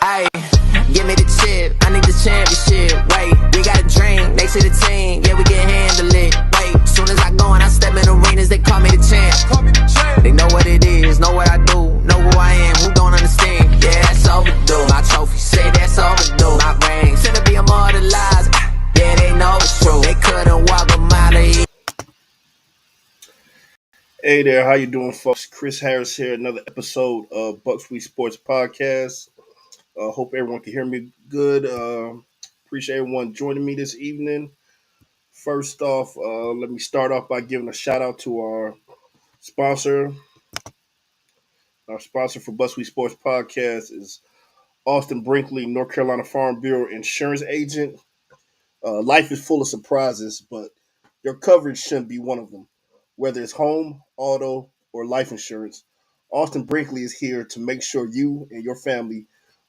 Ayy, give me the chip, I need the championship. Wait, we got a drink next to the team, yeah, we can handle it. Wait, soon as I go and I step in arenas, they call me the champ. They know what it is, know what I do, know who I am, who don't understand. Yeah, that's overdue. My trophy say that's overdue. My ring said to be immortalized. Yeah, they know it's true. They couldn't walk a mile of here. Hey there, how you doing, folks? Chris Harris here, another episode of Bucks Sports Podcast. Hope everyone can hear me good. Appreciate everyone joining me this evening. First off, let me start off by giving a shout out to our sponsor. Our sponsor for Bucks Sports Podcast is Austin Brinkley, North Carolina Farm Bureau insurance agent. Life is full of surprises, but your coverage shouldn't be one of them. Whether it's home, auto, or life insurance, Austin Brinkley is here to make sure you and your family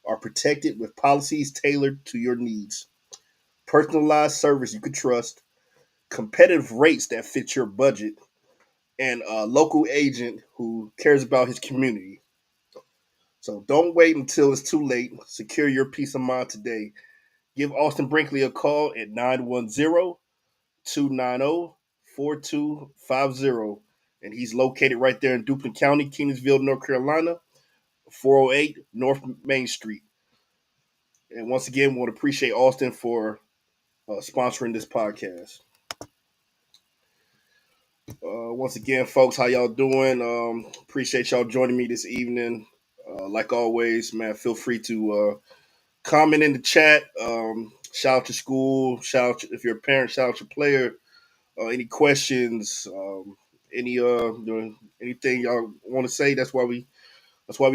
are protected with policies tailored to your needs. Personalized service you can trust, competitive rates that fit your budget, and a local agent who cares about his community. So don't wait until it's too late. Secure your peace of mind today. Give Austin Brinkley a call at 910-290-4250. And he's located right there in Duplin County, Kenansville, North Carolina, 408 North Main Street. And once again, we want to appreciate Austin for sponsoring this podcast. Once again, folks, how y'all doing? Appreciate y'all joining me this evening. Like always, man, feel free to comment in the chat. Shout out to school. Shout out if you're a parent. Shout out your player. Any questions? Anything y'all want to say? That's why we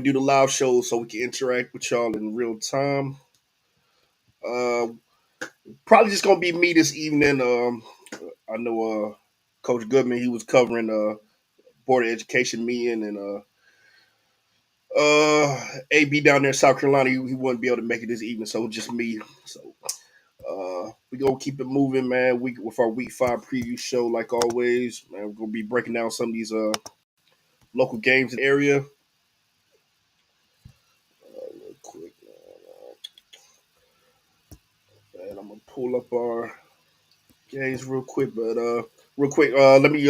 do the live shows, so we can interact with y'all in real time. Probably just gonna be me this evening. I know Coach Goodman, he was covering Board of Education meeting, and AB down there in South Carolina, he wouldn't be able to make it this evening, so just me. So we gonna keep it moving, man. With our Week 5 preview show, like always, man. We're gonna be breaking down some of these local games in the area. Real quick, man. I'm gonna pull up our games real quick, but let me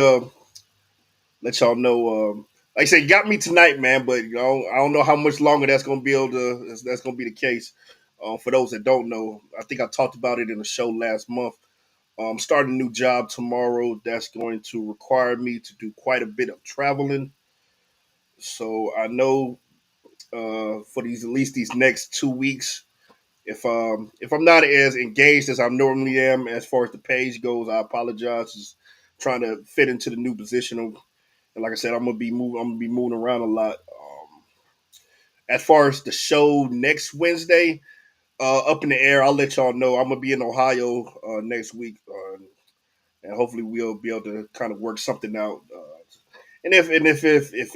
let y'all know. Like I said, you got me tonight, man. But I don't know how much longer that's gonna be able to. That's gonna be the case. For those that don't know, I think I talked about it in the show last month. I'm starting a new job tomorrow. That's going to require me to do quite a bit of traveling. So I know for at least these next 2 weeks, if I'm not as engaged as I normally am as far as the page goes, I apologize. Just trying to fit into the new position, and like I said, I'm gonna be moving around a lot. As far as the show next Wednesday, up in the air. I'll let y'all know. I'm gonna be in Ohio next week, and hopefully we'll be able to kind of work something out. And if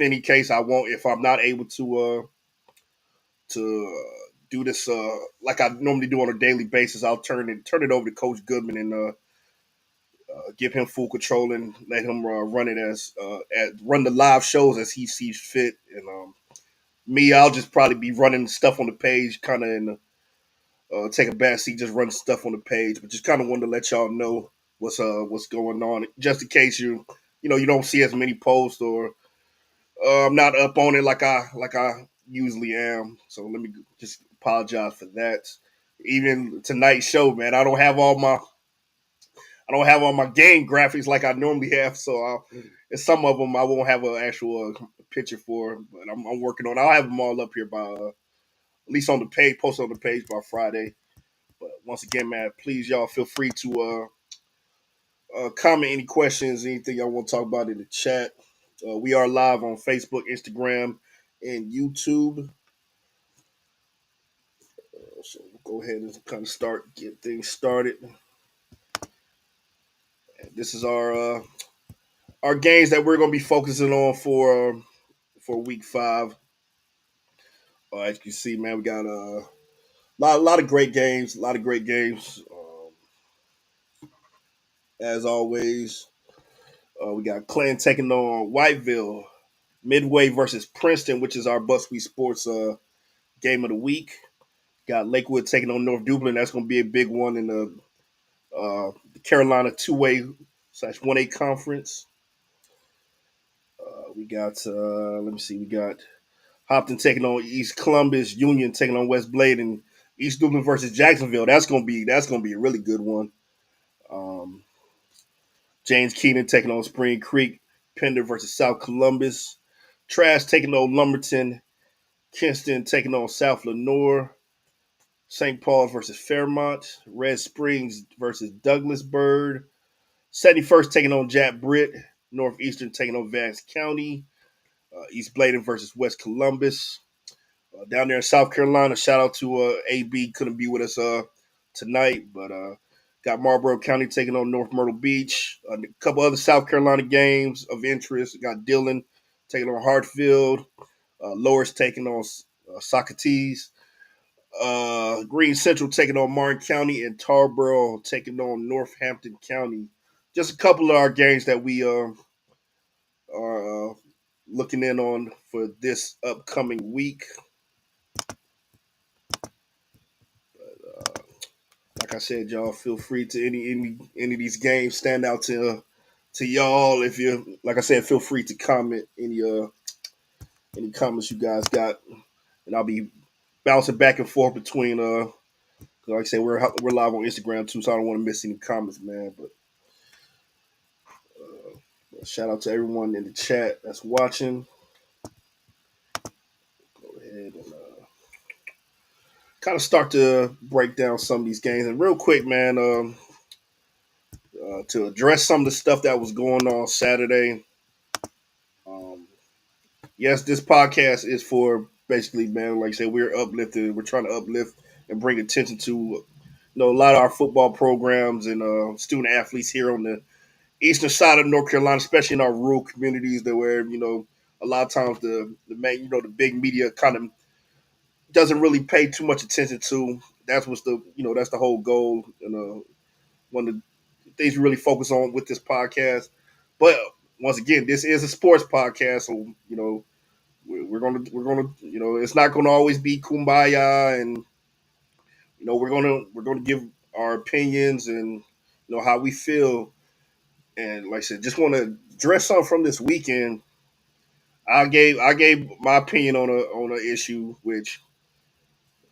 any case I won't, if I'm not able to do this like I normally do on a daily basis, I'll turn it over to Coach Goodman and give him full control and let him run it run the live shows as he sees fit. And me, I'll just probably be running stuff on the page, kind of in take a back seat, just run stuff on the page. But just kind of wanted to let y'all know what's going on, just in case you don't see as many posts or I'm not up on it like I usually am. So let me just apologize for that. Even tonight's show, man, I don't have all my game graphics like I normally have. So and some of them I won't have an actual picture for, but I'm working on. I'll have them all up here by at least on the page, posted on the page by Friday. But once again, man, please y'all feel free to comment any questions, anything y'all want to talk about in the chat. We are live on Facebook, Instagram, and YouTube. So we'll go ahead and kind of get things started. And this is our games that we're going to be focusing on for Week 5. As you can see, man, we got a lot of great games. A lot of great games. As always, we got Clinton taking on Whiteville. Midway versus Princeton, which is our Bucks Sports game of the week. Got Lakewood taking on North Dublin. That's going to be a big one in the Carolina 2A/1A conference. We got let me see. We got Hopton taking on East Columbus, Union taking on West Blade, and East Dublin versus Jacksonville. That's gonna be a really good one. Um, James Keenan taking on Spring Creek, Pender versus South Columbus, Trash taking on Lumberton, Kinston taking on South Lenoir, St. Paul versus Fairmont, Red Springs versus Douglasburg, 71st taking on Jack Britt, Northeastern taking on Vance County, East Bladen versus West Columbus. Down there in South Carolina, shout out to AB, couldn't be with us tonight, but got Marlboro County taking on North Myrtle Beach. A couple other South Carolina games of interest. Got Dillon taking on Hartfield. Loris taking on Socrates. Green Central taking on Martin County, and Tarboro taking on Northampton County. Just a couple of our games that we are looking in on for this upcoming week. Like I said, y'all feel free to any of these games stand out to y'all. If you like I said, feel free to comment any comments you guys got, and I'll be bouncing back and forth between like I said, we're live on Instagram too, so I don't want to miss any comments, man. But shout out to everyone in the chat that's watching. Go ahead and kind of start to break down some of these games. And real quick, man, to address some of the stuff that was going on Saturday. Um, yes, this podcast is for basically, man, like I said, we're uplifted. We're trying to uplift and bring attention to, a lot of our football programs and student athletes here on the eastern side of North Carolina, especially in our rural communities, that where a lot of times the big media kind of doesn't really pay too much attention to. That's the whole goal, and one of the things we really focus on with this podcast. But once again, this is a sports podcast, so we're gonna it's not gonna always be kumbaya, and we're gonna give our opinions and how we feel. And like I said, just want to address something from this weekend. I gave my opinion on an issue which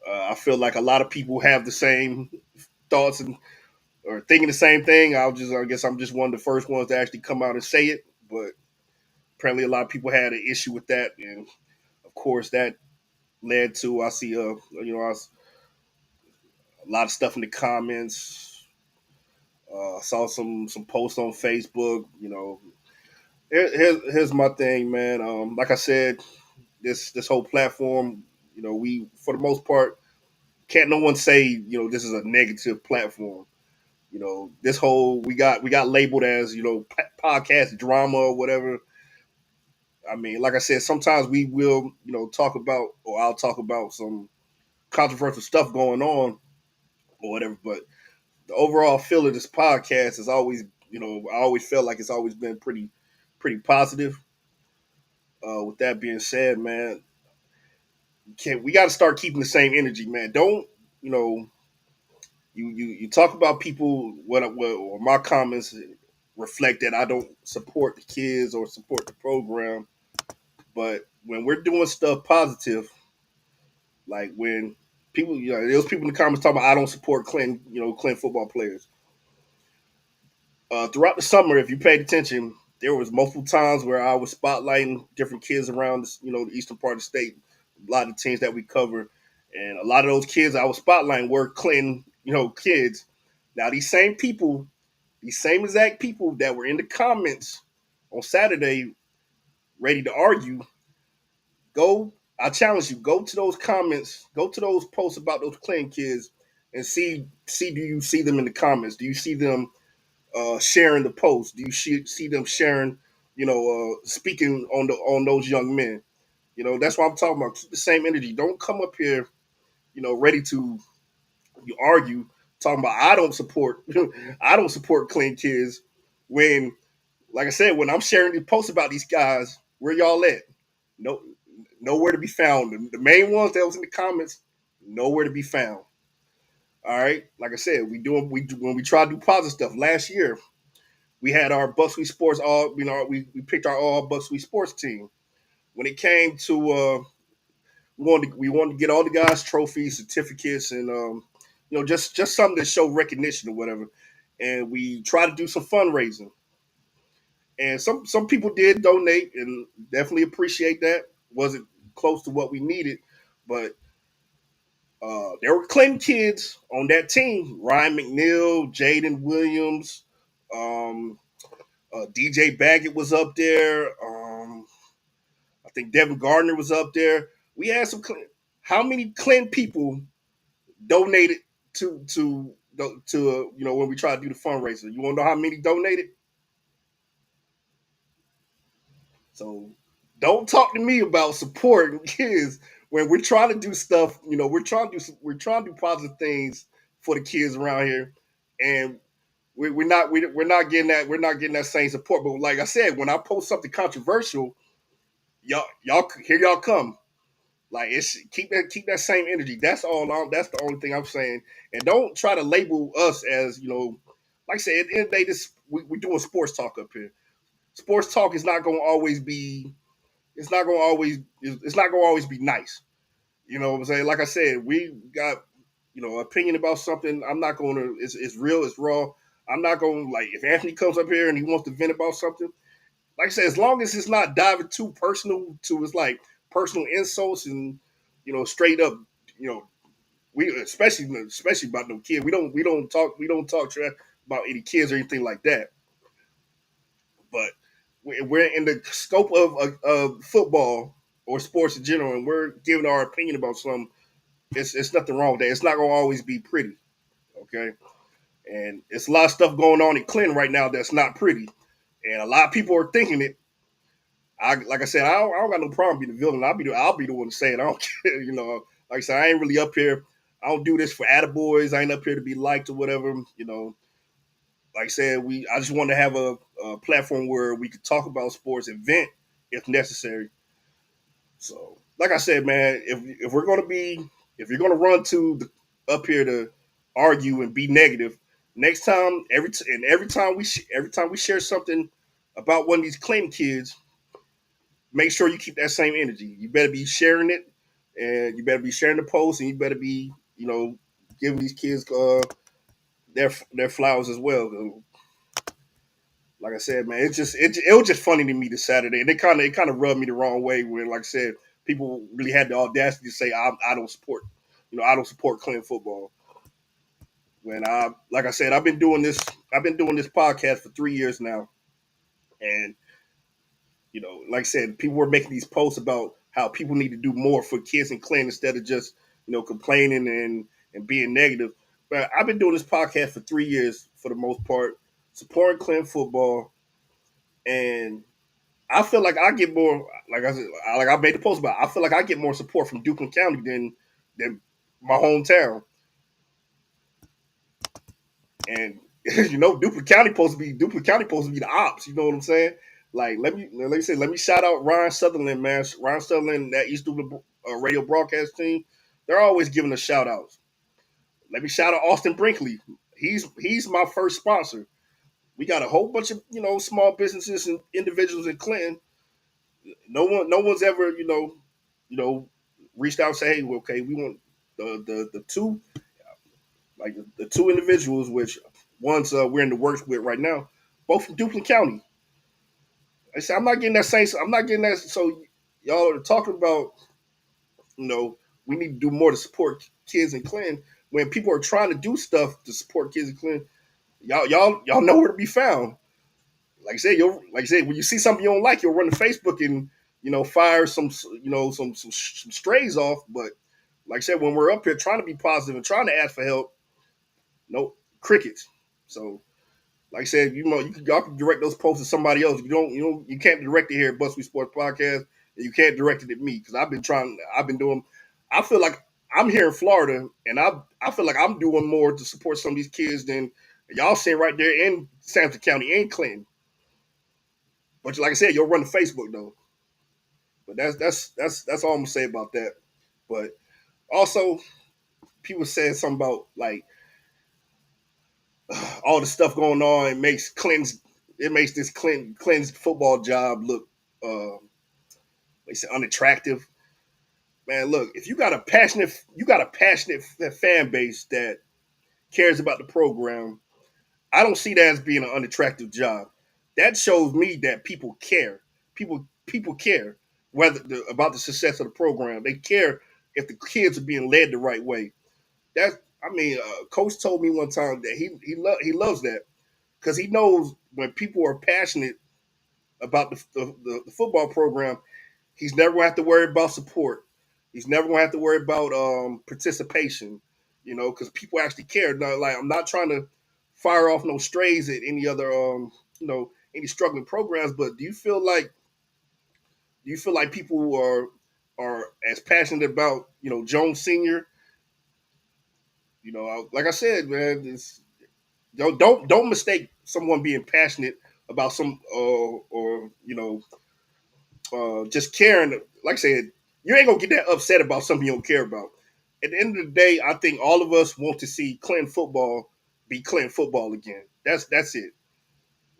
I feel like a lot of people have the same thoughts and or thinking the same thing. I guess I'm just one of the first ones to actually come out and say it. But apparently, a lot of people had an issue with that, and of course, that led to I see a lot of stuff in the comments. I saw some posts on Facebook. Here's my thing, man. Like I said, this whole platform, we for the most part can't no one say this is a negative platform. This whole we got labeled as podcast drama or whatever. I mean, like I said, sometimes we will talk about, or I'll talk about some controversial stuff going on or whatever. But the overall feel of this podcast is always, I always felt like it's always been pretty positive. With that being said, man, we got to start keeping the same energy, man. Don't you know you talk about people or my comments reflect that I don't support the kids or support the program, but when we're doing stuff positive, like when people, those people in the comments talking about I don't support Clinton, Clinton football players. Throughout the summer, if you paid attention, there was multiple times where I was spotlighting different kids around, the eastern part of the state, a lot of the teams that we cover, and a lot of those kids I was spotlighting were Clinton, kids. Now these same people, these same exact people that were in the comments on Saturday, ready to argue, go. I challenge you, go to those comments, go to those posts about those Clinton kids, and see. Do you see them in the comments? Do you see them sharing the post? Do you see them sharing, speaking on those young men? That's what I'm talking about. Keep the same energy. Don't come up here, ready to you argue, talking about I don't support I don't support clean kids when, like I said, when I'm sharing these posts about these guys, where y'all at? No, nowhere to be found. The main ones that was in the comments, nowhere to be found. All right, like I said, when we try to do positive stuff. Last year, we had our Bucks Sports all. We picked our all Bucks Sports team. When it came to we wanted to get all the guys trophies, certificates, and just something to show recognition or whatever. And we tried to do some fundraising, and some people did donate, and definitely appreciate that. Wasn't close to what we needed, but there were Clinton kids on that team: Ryan McNeil, Jaden Williams, um, DJ Baggett was up there. I think Devin Gardner was up there. We had some. How many Clinton people donated to when we tried to do the fundraiser? You want to know how many donated? So don't talk to me about supporting kids when we're trying to do stuff. We're trying to do positive things for the kids around here, and we're not getting that same support. But like I said, when I post something controversial, y'all here y'all come. Like it's keep that same energy. That's all. That's the only thing I'm saying. And don't try to label us as like I said. At the end of the day, we're doing sports talk up here. Sports talk is not going to always be. It's not going to always be nice. You know what I'm saying? Like I said, we got opinion about something. I'm not going to. It's real. It's raw. I'm not going to like if Anthony comes up here and he wants to vent about something. Like I said, as long as it's not diving too personal to his like personal insults and straight up, you know, we especially about no kid. We don't talk trash about any kids or anything like that. But we're in the scope of football or sports in general, and we're giving our opinion about something. It's nothing wrong with that. It's not going to always be pretty, okay? And it's a lot of stuff going on in Clinton right now that's not pretty, and a lot of people are thinking it. Like I said, I don't got no problem being the villain. I'll be the one to say it. I don't care. Like I said, I ain't really up here. I don't do this for attaboys. I ain't up here to be liked or whatever. Like I said, I just want to have a platform where we could talk about sports and vent if necessary. So, like I said, man, if we're gonna be if you're gonna run up here to argue and be negative, next time every time we share something about one of these claim kids, make sure you keep that same energy. You better be sharing it, and you better be sharing the post, and you better be giving these kids their flowers as well. Like I said, man, it was just funny to me this Saturday, and it kind of rubbed me the wrong way when, like I said, people really had the audacity to say I don't support, Clinton football. When like I said, I've been doing this podcast for 3 years now, and like I said, people were making these posts about how people need to do more for kids in Clinton instead of just complaining and being negative. But I've been doing this podcast for 3 years for the most part, supporting Clinton football, and I feel like I get more. Like I said, like I made the post about, I feel like I get more support from Duplin County than my hometown. And Duplin County supposed to be the ops. You know what I'm saying? Like let me shout out Ryan Sutherland, man. Ryan Sutherland, that East Duplin radio broadcast team. They're always giving us shout outs. Let me shout out Austin Brinkley. He's my first sponsor. We got a whole bunch of small businesses and individuals in Clinton. No one's ever you know reached out and say, hey, well, okay, we want the two, like the two individuals, which one's we're in the works with right now, both from Duplin County. I said I'm not getting that same. I'm not getting that. So y'all are talking about we need to do more to support kids in Clinton when people are trying to do stuff to support kids in Clinton. Y'all know where to be found. Like I said, when you see something you don't like, you'll run to Facebook and fire some strays off. But like I said, when we're up here trying to be positive and trying to ask for help, no crickets. So like I said, y'all can direct those posts to somebody else. You can't direct it here at BuzzFeed Sports Podcast, and you can't direct it at me because I've been doing. I feel like I'm here in Florida, and I feel like I'm doing more to support some of these kids than y'all seeing right there in Sampson County and Clinton. But like I said, you'll run to Facebook though. But that's all I'm gonna say about that. But also, people said something about like all the stuff going on. It makes this Clinton's football job look they say unattractive. Man, look, if you got a passionate fan base that cares about the program. I don't see that as being an unattractive job. That shows me that people care. People care about the success of the program. They care if the kids are being led the right way. That I mean, Coach told me one time that he loves that because he knows when people are passionate about the football program, he's never going to have to worry about support. He's never going to have to worry about participation. You know, because people actually care. Now, like I'm not trying to fire off no strays at any other any struggling programs, but do you feel like people are as passionate about Jones Senior? You know, like I said, man, don't mistake someone being passionate about some or just caring. Like I said, you ain't gonna get that upset about something you don't care about. At the end of the day, I think all of us want to see Clinton football be Clinton football again. That's it.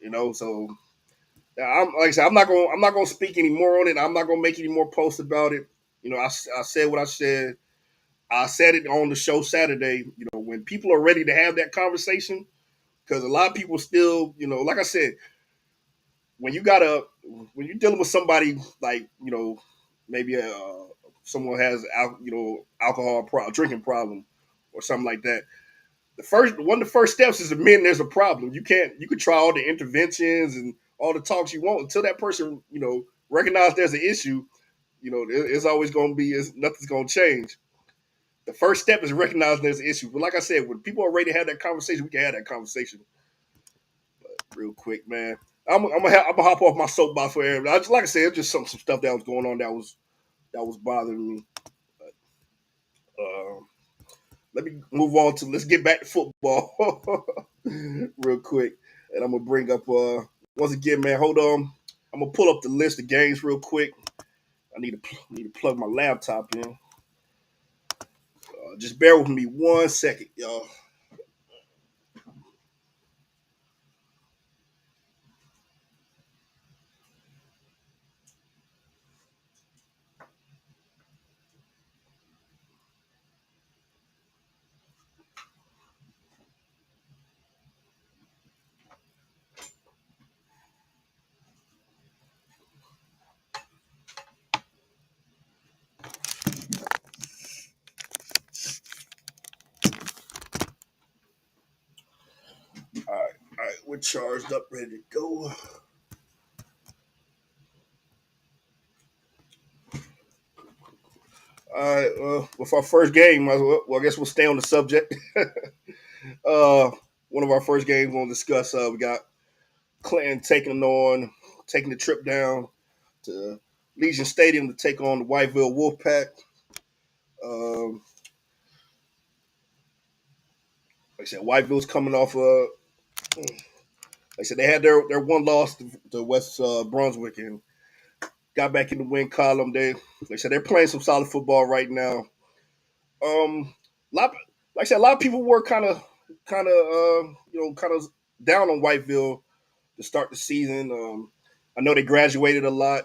You know, so I'm like I said, I'm not gonna speak any more on it. I'm not gonna make any more posts about it. You know, I said what I said. I said it on the show Saturday. You know, when people are ready to have that conversation, because a lot of people still, like I said, when you gotta when you're dealing with somebody like maybe someone has alcohol drinking problem or something like that. One of the first steps is admitting there's a problem. You could try all the interventions and all the talks you want until that person recognize there's an issue. It's always going to be nothing's going to change. The first step is recognizing there's an issue. But like I said, when people are ready to have that conversation, we can have that conversation. Real quick, man. I'm gonna hop off my soapbox for everybody. Like I said, it's just some stuff that was going on that was bothering me. Uh, Let me move on to let's get back to football real quick, and I'm gonna bring up once again, man. Hold on, I'm gonna pull up the list of games real quick. I need to plug my laptop in. Just bear with me 1 second, y'all. All right, we're charged up, ready to go. All right, with our first game, I guess we'll stay on the subject. uh, One of our first games we'll discuss. We got Clinton taking the trip down to Legion Stadium to take on the Whiteville Wolfpack. Um, like I said, Whiteville's coming off. Like I said, they had their one loss to West Brunswick and got back in the win column. Like I said, they're playing some solid football right now. Lot, like I said, a lot of people were kind of down on Whiteville to start the season. I know they graduated a lot,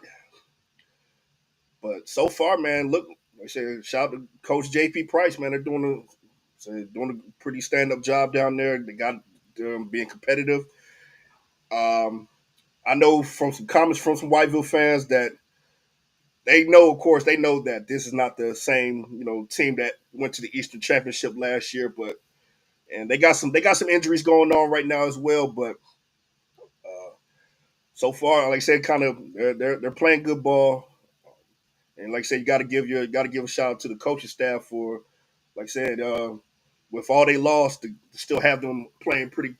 but so far, man, look, like I said, shout out to Coach JP Price, man. They're doing a pretty stand up job down there. They got them being competitive. Um, I know from some comments from some Whiteville fans that of course, they know that this is not the same, team that went to the Eastern Championship last year, but and they got some injuries going on right now as well. But so far, like I said, kind of they're playing good ball, and like I said, you got to give a shout out to the coaching staff for, like I said, with all they lost, to still have them playing pretty,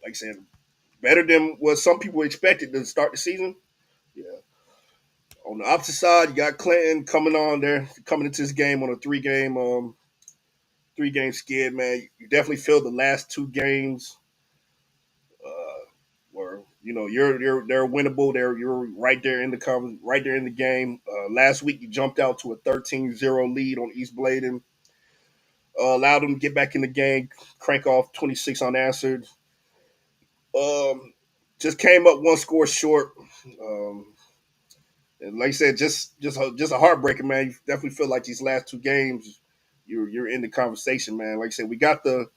like I said, better than what some people expected to start the season. Yeah. On the opposite side, you got Clinton coming into this game on a three game skid, man. You definitely feel the last two games were they're winnable. You're right there in right there in the game. Last week you jumped out to a 13-0 lead on East Bladen. allowed them to get back in the game, crank off 26 unanswered. Um, just came up one score short. Um, and like I said, just a heartbreaker, man. You definitely feel like these last two games, you're in the conversation, man. Like I said, we got the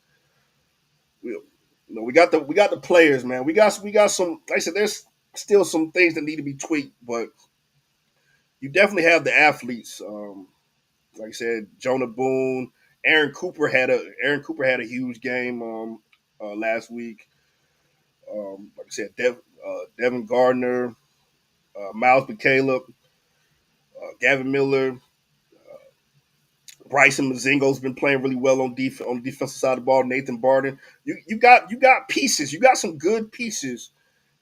players, man. We got some. Like I said, there's still some things that need to be tweaked, but you definitely have the athletes. Like I said, Jonah Boone, Aaron Cooper had a huge game last week. Like I said, Devin Gardner, Miles McCaleb, Gavin Miller, Bryson Mazingo's been playing really well on the defensive side of the ball. Nathan Barden, you got pieces, you got some good pieces,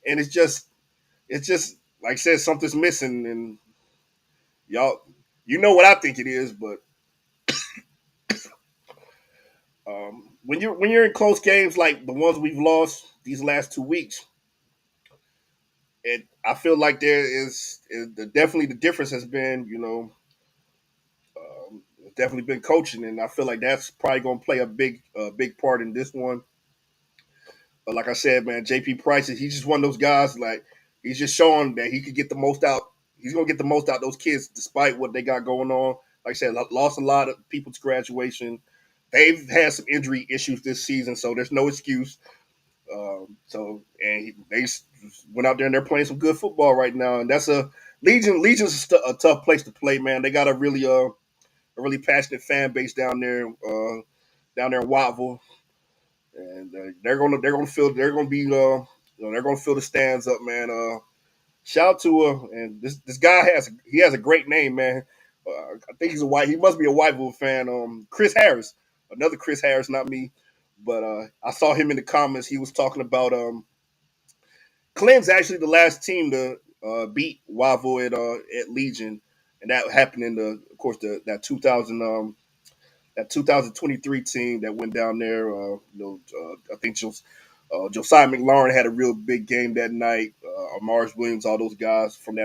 and it's just like I said, something's missing, and y'all, you know what I think it is, but when you're in close games like the ones we've lost these last 2 weeks, I feel like definitely the difference has been, definitely been coaching, and I feel like that's probably going to play a big part in this one. But like I said, man, JP Price, he's just one of those guys. Like, he's just showing that he could get the most out. He's gonna get the most out of those kids, despite what they got going on. Like I said, lost a lot of people to graduation. They've had some injury issues this season, so there's no excuse. They went out there and they're playing some good football right now, and that's a Legion. Legion's a tough place to play, man. They got a really passionate fan base down there in Wattville, and they're gonna fill the stands up, man. Shout out to and this guy has a great name, man. I think he must be a Whiteville fan. Chris Harris, another Chris Harris, not me, but I saw him in the comments. He was talking about Clem's actually the last team to beat Wavo at Legion, and that happened in of course, that 2023 team that went down there. I think Josiah McLaurin had a real big game that night. Mars Williams, all those guys from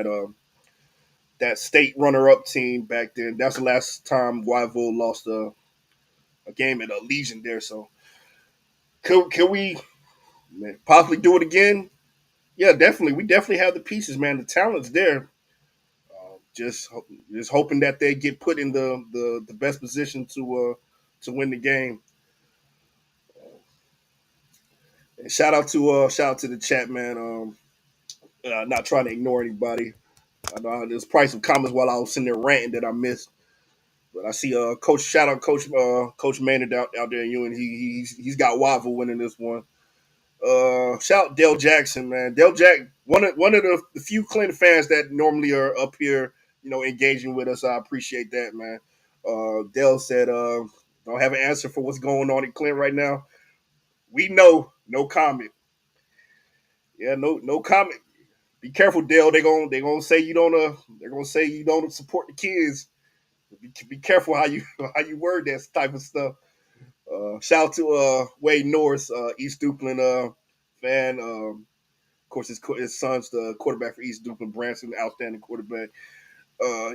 that state runner-up team back then. That's the last time Wavo lost a game at a Legion there. So can we, man, possibly do it again? Yeah, definitely. We definitely have the pieces, man. The talent's there. Just hoping that they get put in the best position to win the game. And shout out to the chat, man. Not trying to ignore anybody. I know there's probably some comments while I was sitting there ranting that I missed, but I see Coach, shout out Coach Maynard out there in Ewan. He's got Waffle winning this one. Shout out Dale Jackson, man. Dale Jack, one of the few Clinton fans that normally are up here, engaging with us. I appreciate that, man. Dale said, "Don't have an answer for what's going on in Clinton right now. We know, no comment. Yeah, no comment. Be careful, Dale. They gonna say you don't. They're gonna say you don't support the kids. Be careful how you how you word that type of stuff." Shout out to Wade Norris, East Duplin fan. Of course, his son's the quarterback for East Duplin. Branson, outstanding quarterback.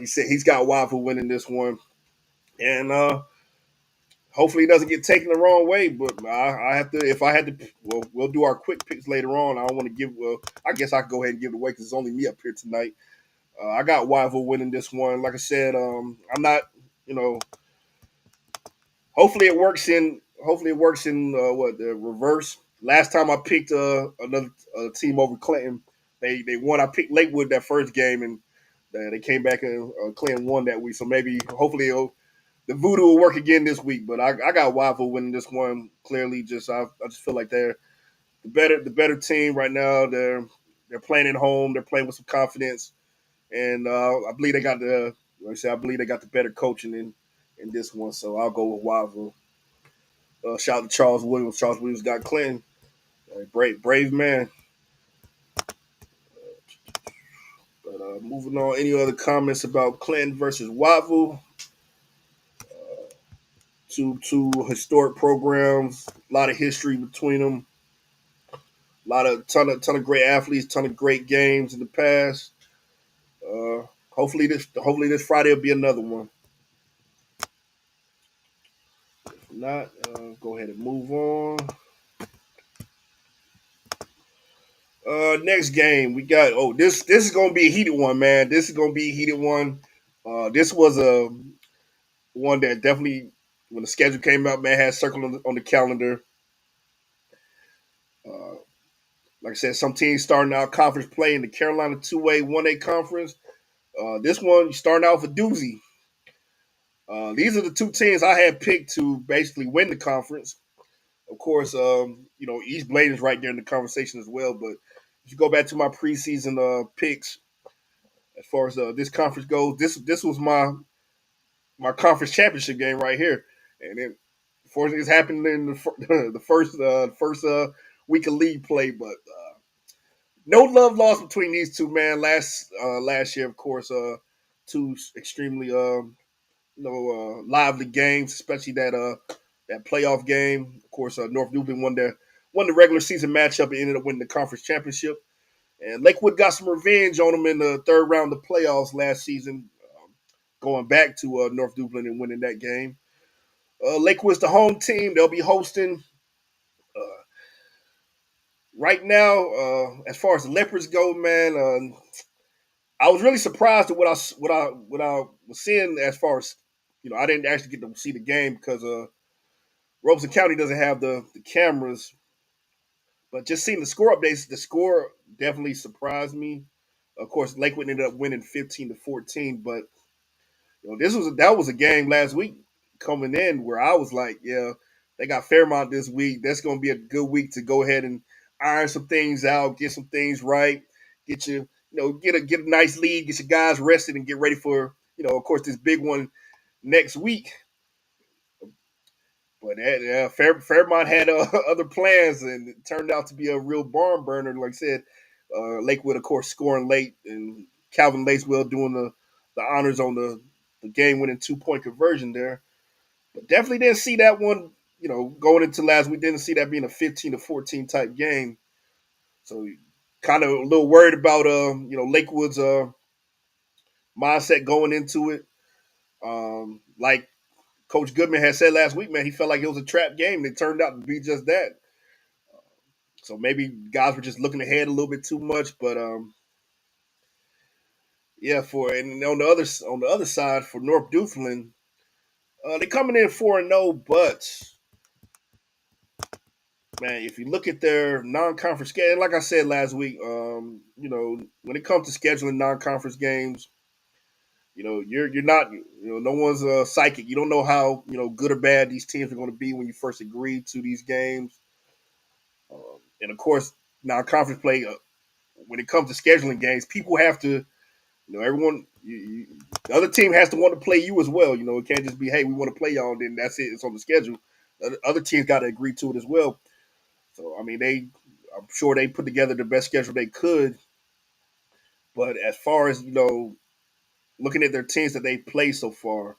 He said he's got Waffle winning this one, and hopefully it doesn't get taken the wrong way. But I have to, if I had to, we'll do our quick picks later on. I don't want to give. Well, I guess I can go ahead and give it away because it's only me up here tonight. I got Waffle winning this one. Like I said, I'm not, you know. Hopefully it works in what the reverse. Last time I picked another team over Clinton, they won. I picked Lakewood that first game, and they came back and Clinton won that week. So maybe hopefully the voodoo will work again this week. But I got Waffle winning this one clearly. I just feel like they're the better team right now. They're playing at home. They're playing with some confidence, and I believe they got I believe they got the better coaching in this one. So I'll go with Waffle. Shout out to Charles Williams. Charles Williams got Clinton. Brave man. But moving on, any other comments about Clinton versus Waffle? Two historic programs, a lot of history between them, ton of great athletes, ton of great games in the past. Hopefully this Friday will be another one. Not go ahead and move on. Next game we got. Oh, this is gonna be a heated one, man. This is gonna be a heated one. This was a one that definitely, when the schedule came out, man, had circled on the calendar. Uh, like I said, some teams starting out conference play in the Carolina 2A 1A conference. This one starting out with a doozy. These are the two teams I had picked to basically win the conference. Of course, East Bladen's right there in the conversation as well. But if you go back to my preseason picks, as far as this conference goes, this was my conference championship game right here, and then unfortunately it's happened in the first week of league play, but no love lost between these two, man. Last year, of course, two extremely lively games, especially that playoff game. Of course, North Dublin won the regular season matchup and ended up winning the conference championship. And Lakewood got some revenge on them in the third round of the playoffs last season, going back to North Dublin and winning that game. Lakewood's the home team. They'll be hosting. Uh, right now, as far as the Leopards go, man, I was really surprised at what I was seeing as far as I didn't actually get to see the game because Robeson County doesn't have the cameras. But just seeing the score updates, the score definitely surprised me. Of course, Lakewood ended up winning 15-14, but that was a game last week coming in where I was like, yeah, they got Fairmont this week. That's going to be a good week to go ahead and iron some things out, get some things right, get a nice lead, get your guys rested, and get ready for of course, this big one next week. But Fairmont had other plans, and it turned out to be a real barn burner. Like I said, Lakewood, of course, scoring late, and Calvin Lacewell doing the honors on the game-winning 2-point conversion there. But definitely didn't see that one. Going into last week, didn't see that being a 15-14 type game. So kind of a little worried about Lakewood's mindset going into it. Like Coach Goodman had said last week, man, he felt like it was a trap game. It turned out to be just that. So maybe guys were just looking ahead a little bit too much, but yeah. And on the other side for North Duplin, they coming in 4-0, but man, if you look at their non-conference game, like I said last week, when it comes to scheduling non-conference games, you're not, no one's psychic. You don't know how good or bad these teams are going to be when you first agree to these games. And of course, non-conference play, when it comes to scheduling games, people have to, everyone, the other team has to want to play you as well. It can't just be, hey, we want to play y'all, and then that's it. It's on the schedule. The other teams got to agree to it as well. So I mean, I'm sure they put together the best schedule they could. But as far as looking at their teams that they played so far,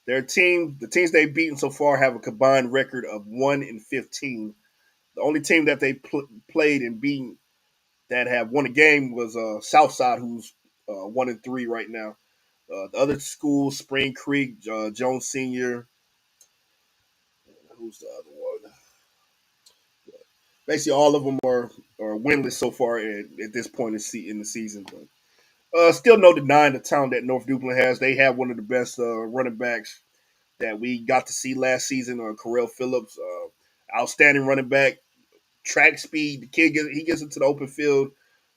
the teams they've beaten so far have a combined record of 1-15. The only team that they played and beaten that have won a game was Southside, who's 1-3 right now. The other schools, Spring Creek, Jones Senior, who's the other one? Basically, all of them are winless so far at this point in the season. But still no denying the talent that North Duplin has. They have one of the best running backs that we got to see last season, Correll Phillips. Outstanding running back, track speed. The kid gets into the open field.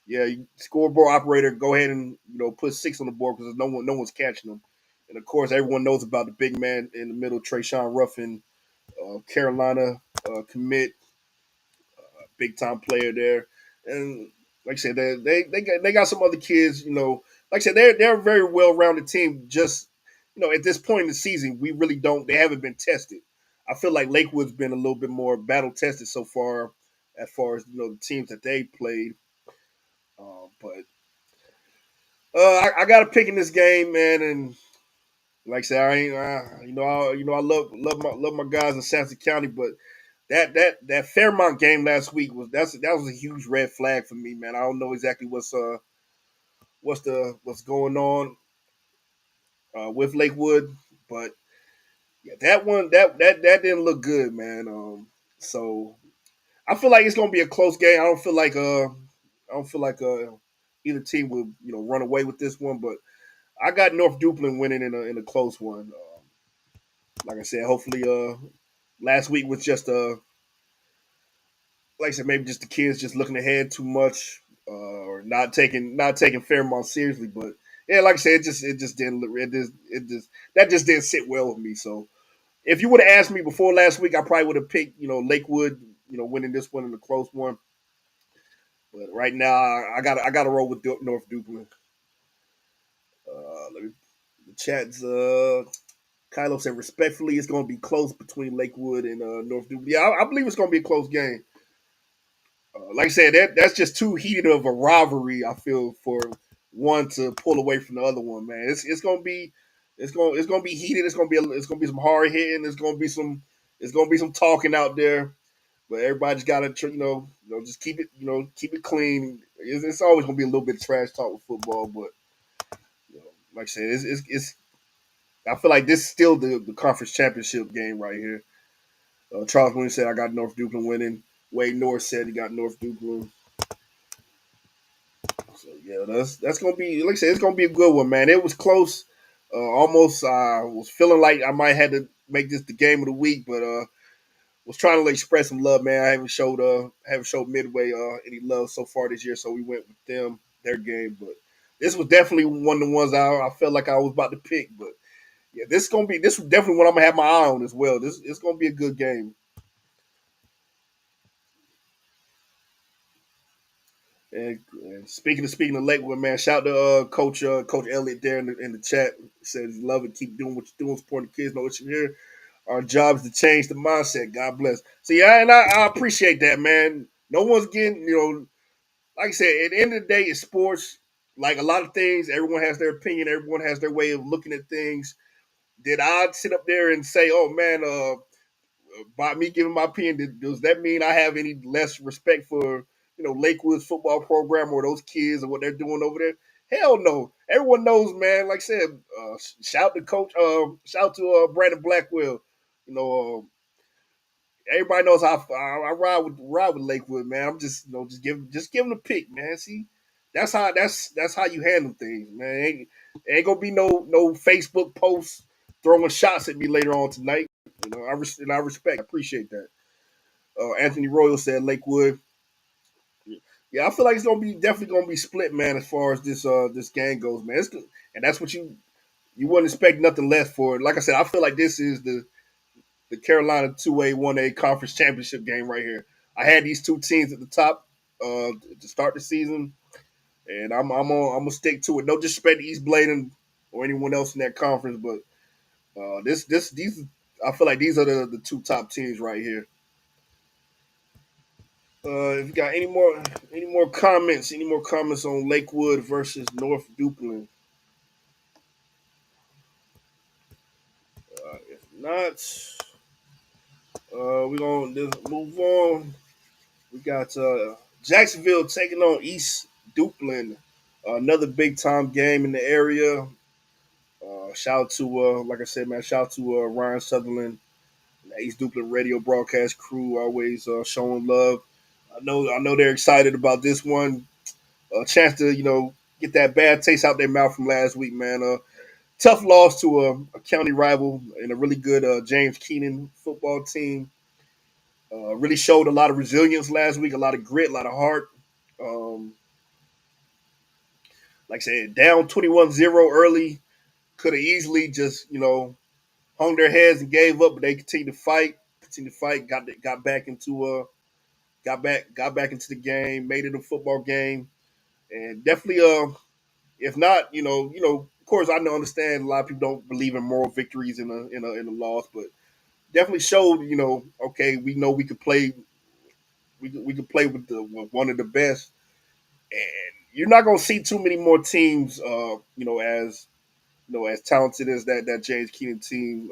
Yeah, scoreboard operator, go ahead and put 6 on the board because no one's catching them. And of course, everyone knows about the big man in the middle, Trayshawn Ruffin, Carolina commit, big time player there. And like I said, they got some other kids. Like I said, they're a very well rounded team. Just at this point in the season, we really don't. They haven't been tested. I feel like Lakewood's been a little bit more battle tested so far, as far as the teams that they played. But I got to pick in this game, man, and like I said, I ain't, I love my guys in Sampson County, but that Fairmont game last week that was a huge red flag for me, man. I don't know exactly what's going on with Lakewood, but Yeah, that one that didn't look good, man. So I feel like it's gonna be a close game. I don't feel like either team will run away with this one, but I got North Duplin winning in a close one. Like I said, hopefully last week was just like I said, maybe just the kids just looking ahead too much, or not taking Fairmont seriously. But yeah, like I said, it just didn't look it just that just didn't sit well with me. So if you would have asked me before last week, I probably would have picked Lakewood, winning this one in the close one. But right now, I got to roll with North Duplin. Let me the chats. Kylo said respectfully, it's going to be close between Lakewood and North Duplin. Yeah, I believe it's going to be a close game. Like I said, that's just too heated of a rivalry. I feel for one to pull away from the other one, man. It's gonna be it's gonna be heated. It's gonna be some hard hitting. It's gonna be some talking out there. But everybody just gotta just keep it clean. It's always gonna be a little bit of trash talk with football, but like I said, it's I feel like this is still the conference championship game right here. Charles Williams said I got North Duplin winning. Wade Norris said he got North Duplin. So yeah, that's gonna be like I said, it's gonna be a good one, man. It was close. Almost was feeling like I might have to make this the game of the week, but was trying to express some love, man. I haven't showed Midway any love so far this year, so we went with their game. But this was definitely one of the ones I felt like I was about to pick. But yeah, this is definitely one I'm gonna have my eye on as well. This it's gonna be a good game. And speaking of Lakewood, man, shout out to Coach Elliott there in the chat. He says love it, keep doing what you're doing, supporting the kids, know what you're here. Our job is to change the mindset. God bless. So yeah, and I appreciate that, man. No one's getting, like I said, at the end of the day, it's sports. Like a lot of things, everyone has their opinion. Everyone has their way of looking at things. Did I sit up there and say, "Oh man, by me giving my opinion, does that mean I have any less respect for Lakewood's football program or those kids or what they're doing over there? Hell no. Everyone knows, man. Like I said, shout to Coach, shout to Brandon Blackwell. You know, everybody knows how I ride with Lakewood, man. I'm just giving a pick, man. See, that's how you handle things, man. Ain't gonna be no Facebook posts throwing shots at me later on tonight. I respect, I appreciate that. Anthony Royal said Lakewood. Yeah, I feel like it's gonna be definitely gonna be split, man. As far as this game goes, man. And that's what you wouldn't expect nothing less for it. Like I said, I feel like this is the Carolina 2A 1A conference championship game right here. I had these two teams at the top to start the season, and I'm gonna stick to it. No disrespect to East Bladen or anyone else in that conference, but these I feel like these are the two top teams right here. If you got any more comments on Lakewood versus North Duplin? If not, we're gonna just move on. We got Jacksonville taking on East Duplin, another big time game in the area. Shout out to like I said, man. Shout out to Ryan Sutherland, the East Duplin radio broadcast crew, always showing love. I know they're excited about this one. A chance to get that bad taste out their mouth from last week, man. Tough loss to a county rival and a really good James Keenan football team. Really showed a lot of resilience last week, a lot of grit, a lot of heart. Um, like I said, down 21-0 early, could have easily just hung their heads and gave up, but they continued to fight, got back into got back into the game, made it a football game, and definitely if not, of course I know understand a lot of people don't believe in moral victories in a loss, but definitely showed, okay, we know we could play with one of the best, and you're not gonna see too many more teams, as talented as that James Keenan team.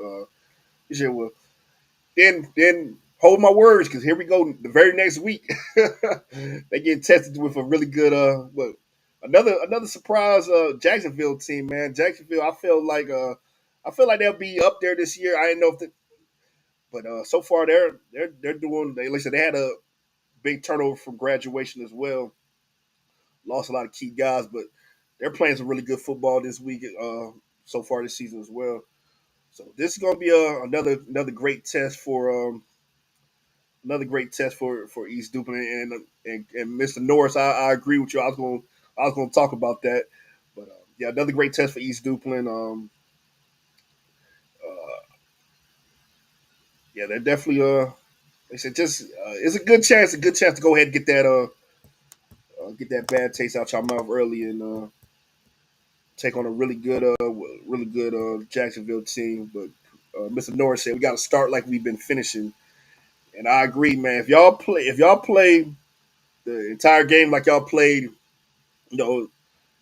This year will then hold my words because here we go the very next week. They get tested with a really good another surprise Jacksonville team, man. Jacksonville, I I feel like they'll be up there this year. I didn't know if the, but so far they're doing. They like I said, they had a big turnover from graduation as well. Lost a lot of key guys, but they're playing some really good football this week. So far this season as well. So this is going to be another great test for East Duplin and Mr. Norris. I agree with you. I was going to talk about that, but yeah, another great test for East Duplin. Yeah, they're definitely they said just it's a good chance to go ahead and get that bad taste out your mouth early and take on a really good Jacksonville team. But Mr. Norris said we got to start like we've been finishing, and I agree, man. If y'all play the entire game like y'all played, you know,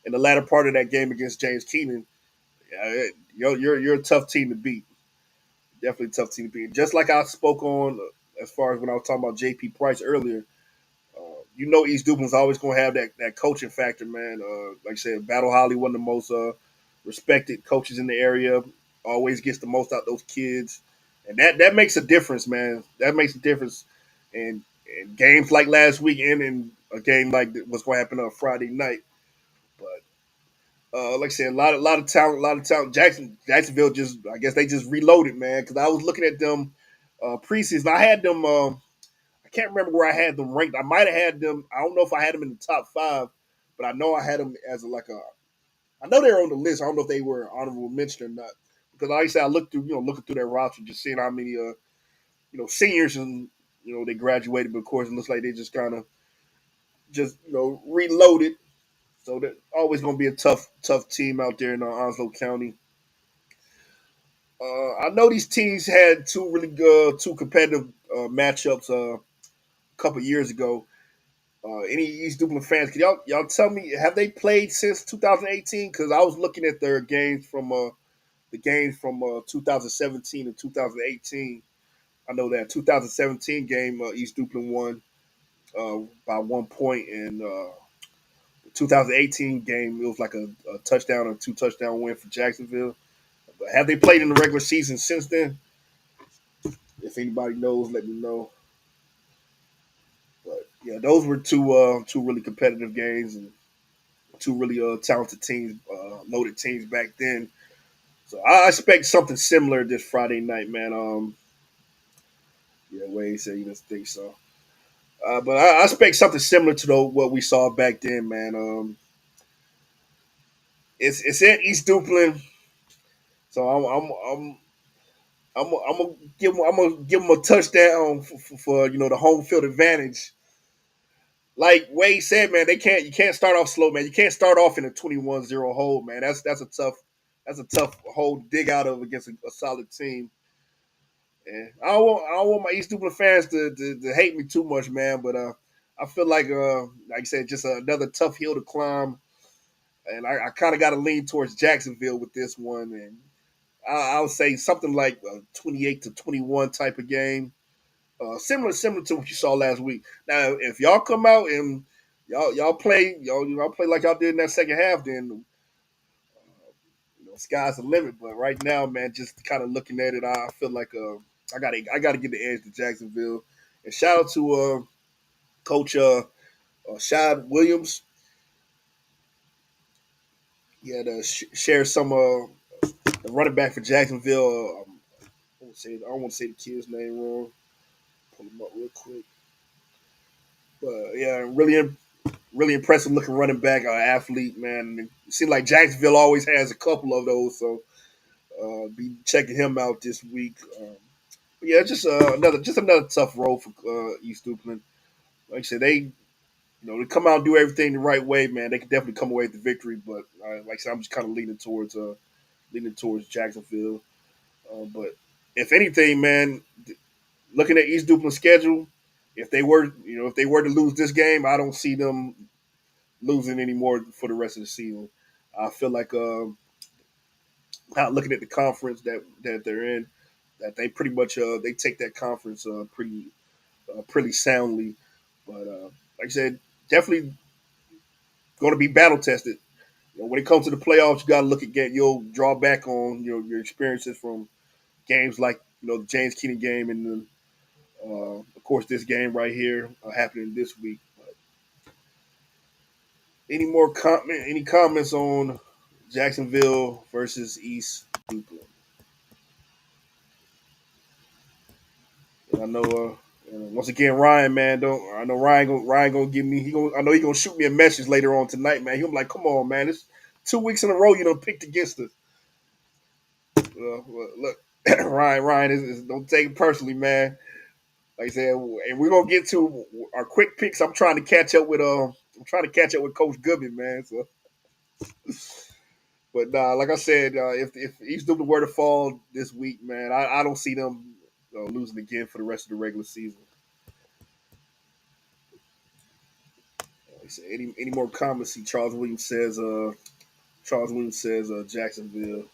in the latter part of that game against James Keenan, you're a tough team to beat. Definitely a tough team to beat. Just like I spoke on as far as when I was talking about J.P. Price earlier. East Dublin's always going to have that coaching factor, man. Like I said, Battle Holly, one of the most respected coaches in the area, always gets the most out of those kids, and that makes a difference, man. That makes a difference in games like last weekend and a game like what's going to happen on Friday night. But like I said, a lot of talent. Jacksonville just, I guess they just reloaded, man. Because I was looking at them preseason. I had them. I can't remember where I had them ranked. I might have had them. I don't know if I had them in the top five, but I know I had them as like a. I know they're on the list. I don't know if they were honorable mention or not. Because like I said, I looked through, looking through their roster, just seeing how many, seniors and they graduated. But of course, it looks like they just kind of just reloaded. So they're always going to be a tough team out there in Onslow County. I know these teams had two really good, two competitive matchups a couple years ago. Any East Dublin fans, can y'all tell me, have they played since 2018? Because I was looking at their games from the games from 2017 and 2018. I know that 2017 game East Duplin won by 1 point, and the 2018 game it was like a touchdown or two touchdown win for Jacksonville. But have they played in the regular season since then? If anybody knows, let me know. But yeah, those were two really competitive games and two really talented teams, loaded teams back then. So I expect something similar this Friday night, man. Yeah, Wade said he doesn't think so. But I expect something similar to what we saw back then, man. It's at East Duplin, so I'm gonna give them a touchdown for the home field advantage. Like Wade said, man, you can't start off slow, man. You can't start off in a 21-0 hold, man. That's a tough hold to dig out of against a solid team. And I don't want my East Duplin fans to hate me too much, man. But I feel like I said, just another tough hill to climb. And I kind of got to lean towards Jacksonville with this one. And I'll say something like a 28-21 type of game, similar to what you saw last week. Now, if y'all come out and y'all play like y'all did in that second half, then sky's the limit. But right now, man, just kind of looking at it, I feel like I gotta give the edge to Jacksonville. And shout out to Coach Shad Williams. He had share some the running back for Jacksonville. I don't want to say the kid's name wrong. Pull him up real quick. But yeah, really impressive looking running back, athlete, man. It seems like Jacksonville always has a couple of those, so be checking him out this week. But yeah, just another tough role for East Duplin. Like I said, they come out and do everything the right way, man. They can definitely come away with the victory. But like I said, I'm just kind of leaning towards Jacksonville. But if anything, man, looking at East Duplin's schedule, if they were to lose this game, I don't see them losing anymore for the rest of the season. I feel like looking at the conference that they're in, that they pretty much they take that conference pretty soundly. But like I said, definitely going to be battle tested. When it comes to the playoffs, you got to look at you'll draw back on your experiences from games like the James Keenan game and then of course this game right here happening this week. But any comments on Jacksonville versus East Duke? I know. Once again, Ryan, man, don't I know Ryan gonna give me. I know he gonna shoot me a message later on tonight, man. He'll be like, "Come on, man, it's 2 weeks in a row you done picked against us." Look, Ryan don't take it personally, man. Like I said, and we're gonna get to our quick picks. I'm trying to catch up with Coach Goodman, man. So, but like I said, if East Duke were to fall this week, man, I don't see them losing again for the rest of the regular season. Any more comments? See, Charles Williams says Jacksonville.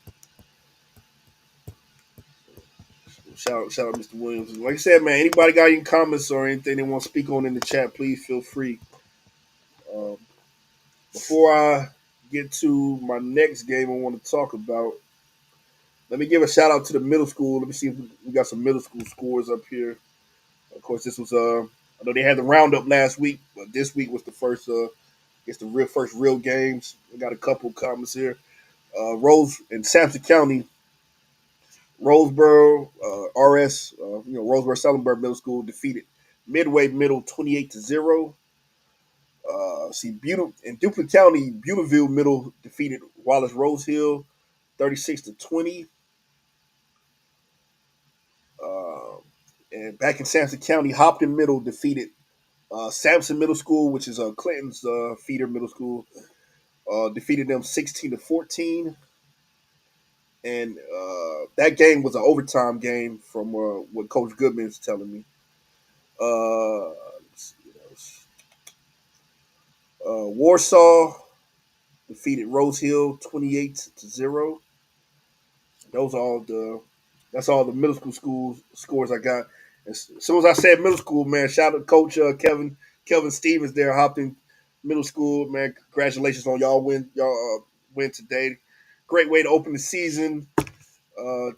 Shout out Mr. Williams. Like I said, man, anybody got any comments or anything they want to speak on in the chat, please feel free. Um, Before I get to my next game I want to talk about, let me give a shout out to the middle school. Let me see if we got some middle school scores up here. Of course, this was I know they had the roundup last week, but this week was the first first real games. We got a couple comments here. Rose in Sampson County, Roseboro RS, Roseboro Sellenberg Middle School defeated Midway Middle 28-0. In Duplin County, Butterville Middle defeated Wallace Rosehill 36-20. Uh, and back in Sampson County, Hopton Middle defeated Sampson Middle School, which is Clinton's feeder middle school, defeated them 16-14. And that game was an overtime game from what Coach Goodman is telling me. Warsaw defeated Rose Hill 28-0. Those are all that's all the middle school scores I got. As soon as I said middle school, man, shout out to Coach Kevin Stevens there, Hopton Middle School, man. Congratulations on y'all win today. Great way to open the season,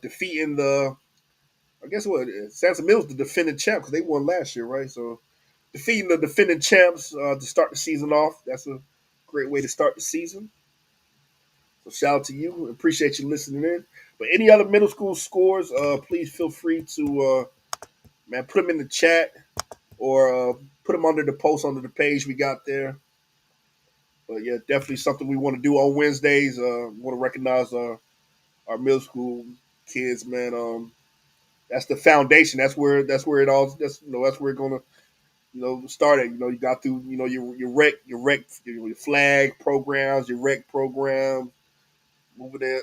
defeating I guess what Samson Mills the defending champ because they won last year, right? So defeating the defending champs to start the season off. That's a great way to start the season. So shout out to you. Appreciate you listening in. But any other middle school scores, please feel free to put them in the chat or put them under the post under the page we got there. But yeah, definitely something we want to do on Wednesdays. We want to recognize our middle school kids, man. That's the foundation. That's where it all. That's where it's gonna start at. You got through your flag programs, your rec program, moving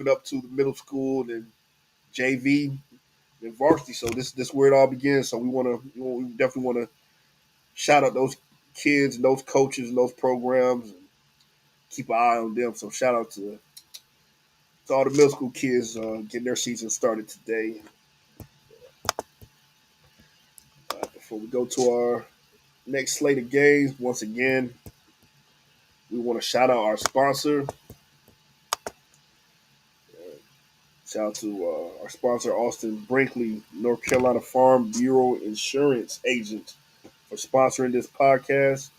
up to the middle school, then JV, then varsity. So this where it all begins. So we definitely want to shout out those kids and those coaches and those programs and keep an eye on them. So shout out to all the middle school kids getting their season started today. Before we go to our next slate of games, once again, we want to shout out our sponsor. Shout out to our sponsor, Austin Brinkley, North Carolina Farm Bureau Insurance Agent, for sponsoring this podcast.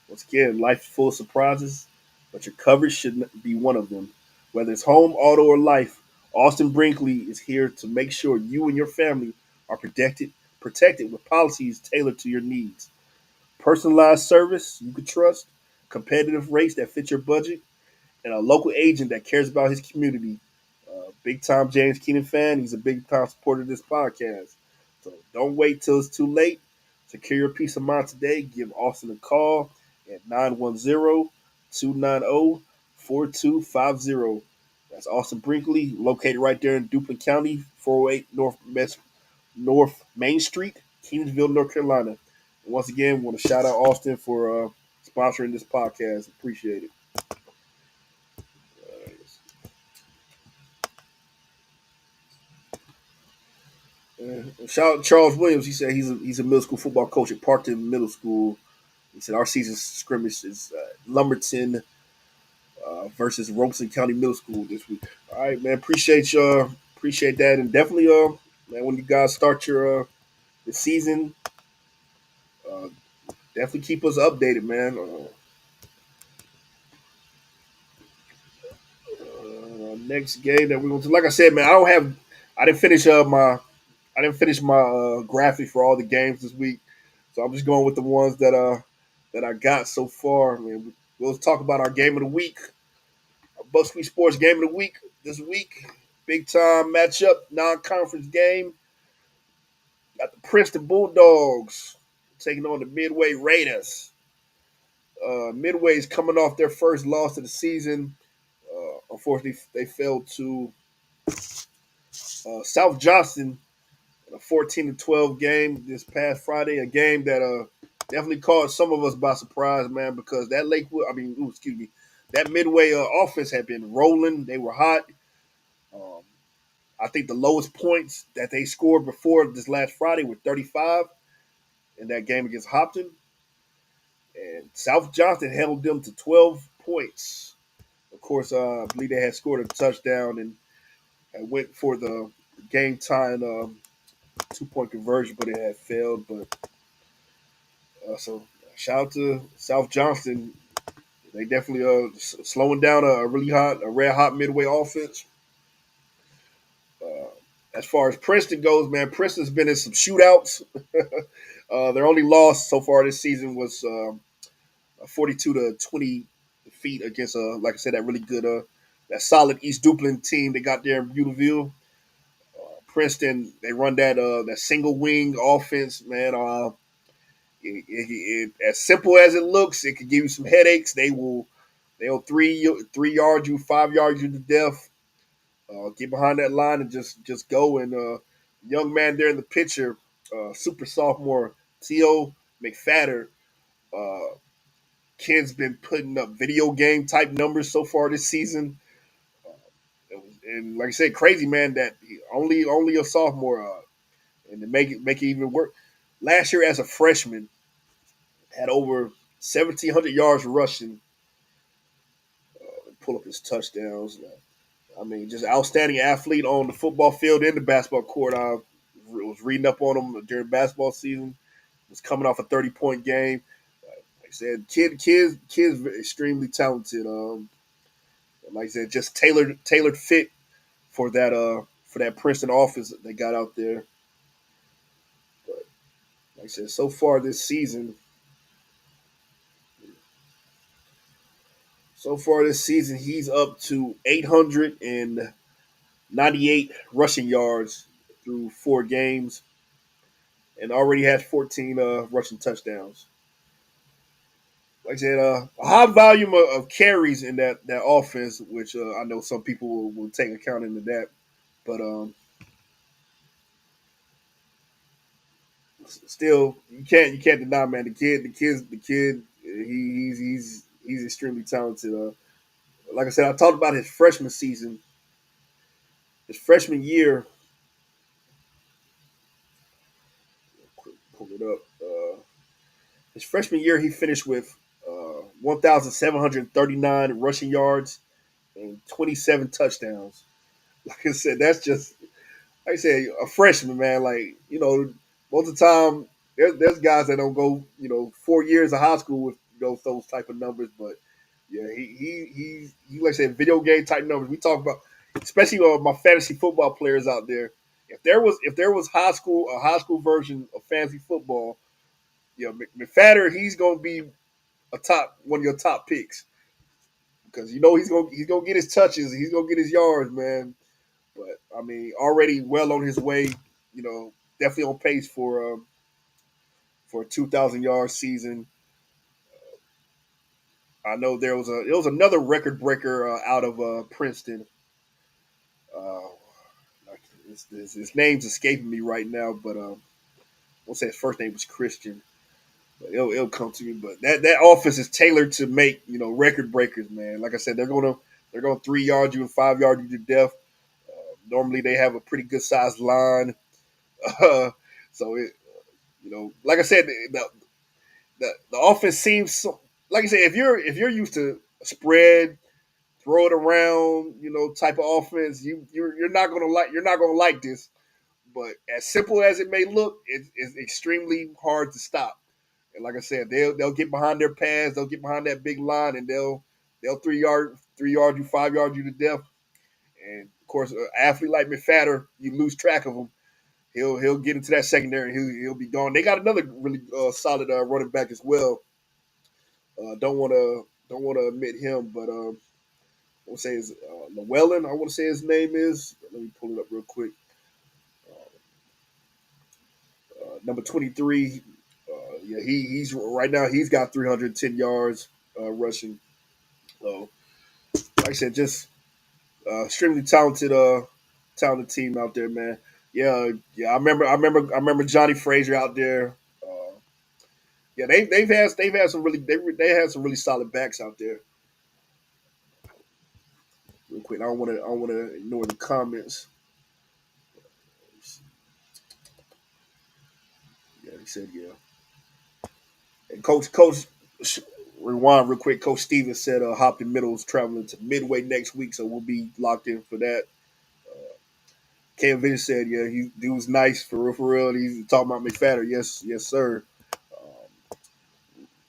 Once again, life is full of surprises, but your coverage should be one of them. Whether it's home, auto, or life, Austin Brinkley is here to make sure you and your family are protected with policies tailored to your needs. Personalized service you can trust, competitive rates that fit your budget, and a local agent that cares about his community. Big time James Keenan fan. He's a big time supporter of this podcast. So don't wait till it's too late. Secure your peace of mind today. Give Austin a call at 910-290-4250. That's Austin Brinkley, located right there in Duplin County, 408 North Main Street, Kenansville, North Carolina. And once again, want to shout out Austin for sponsoring this podcast. Appreciate it. Shout out to Charles Williams. He said he's a middle school football coach at Parkton Middle School. He said our season scrimmage is Lumberton versus Robeson County Middle School this week. All right, man. Appreciate that, and definitely, man, when you guys start the season, uh, definitely keep us updated, man. Next game that we're going to, like I said, man, I didn't finish my graphic for all the games this week, so I'm just going with the ones that I got so far. I mean, we'll talk about our game of the week, our Bucksweet Sports game of the week this week. Big time matchup, non-conference game. Got the Princeton Bulldogs taking on the Midway Raiders. Midway is coming off their first loss of the season. Unfortunately, they fell to South Johnston in a 14-12 game this past Friday. A game that definitely caught some of us by surprise, man, because that Midway offense had been rolling. They were hot. Um, I think the lowest points that they scored before this last Friday were 35 in that game against Hopton. And South Johnston held them to 12 points. Of course, I believe they had scored a touchdown and went for the game time 2-point conversion, but it had failed. But so shout out to South Johnston. They definitely slowing down a red hot Midway offense. Uh, as far as Princeton goes, man, Princeton's been in some shootouts. Their only loss so far this season was 42-20 defeat against like I said, that really good that solid East Duplin team they got there in Butterville. Princeton, they run that single wing offense, man. As simple as it looks, it could give you some headaches. They'll three yard you, 5 yard you to death. Get behind that line and just go. And young man there in the picture, super sophomore T.O. McFadder. Uh, Kid's been putting up video game type numbers so far this season. And like I said, crazy man that only a sophomore, and to make it even worse. Last year as a freshman, had over 1,700 yards rushing. Pull up his touchdowns. I mean, just outstanding athlete on the football field and the basketball court. I was reading up on him during basketball season. Was coming off a 30-point game. Like I said, kid's extremely talented. Like I said, just tailored fit for that Princeton offense that they got out there. But like I said, so far this season, he's up to 898 rushing yards through 4 games, and already has 14 rushing touchdowns. Like I said, a high volume of carries in that offense, which I know some people will take account into that. But still, you can't deny, man. The kid. He's extremely talented. Like I said, I talked about his freshman season. His freshman year, pull it up. His freshman year, he finished with 1,739 rushing yards and 27 touchdowns. Like I said, that's just like I said, a freshman, man. Like most of the time, there's guys that don't go 4 years of high school with those type of numbers. But yeah, he like I said, video game type numbers. We talk about, especially my fantasy football players out there. If there was a high school version of fantasy football, McFadder, he's gonna be one of your top picks because he's gonna get his touches, he's gonna get his yards, man. But I mean, already well on his way, definitely on pace for a 2,000 yard season. I know there was another record breaker out of Princeton. Uh, his name's escaping me right now, but I won't say his first name was Christian. But it'll come to me. But that offense is tailored to make record breakers, man. Like I said, they're gonna 3 yard you and 5 yard you to death. Normally they have a pretty good sized line, so like I said, the offense seems so, like I said, if you're used to a spread, throw it around, type of offense. You're not gonna like this. But as simple as it may look, it's extremely hard to stop. And like I said, they'll get behind their pads, they'll get behind that big line, and they'll 3 yard you, 5 yard you to death. And of course, an athlete like McFadder, you lose track of him. He'll get into that secondary. And he'll be gone. They got another really solid running back as well. Don't want to admit him, but I want to say is Llewellyn. I want to say his name is. Let me pull it up real quick. Number 23. Yeah, he's right now. He's got 310 yards rushing. So, like I said, just extremely talented team out there, man. Yeah. I remember Johnny Frazier out there. Yeah, they've had some they had some really solid backs out there. Real quick, I don't want to ignore the comments. Yeah, he said yeah. And Coach, rewind real quick. Coach Stevens said Hopkins Middle's traveling to Midway next week, so we'll be locked in for that. Ken Vince said, yeah, he was nice for real, for real. He's talking about McFadder. Yes, sir. Um,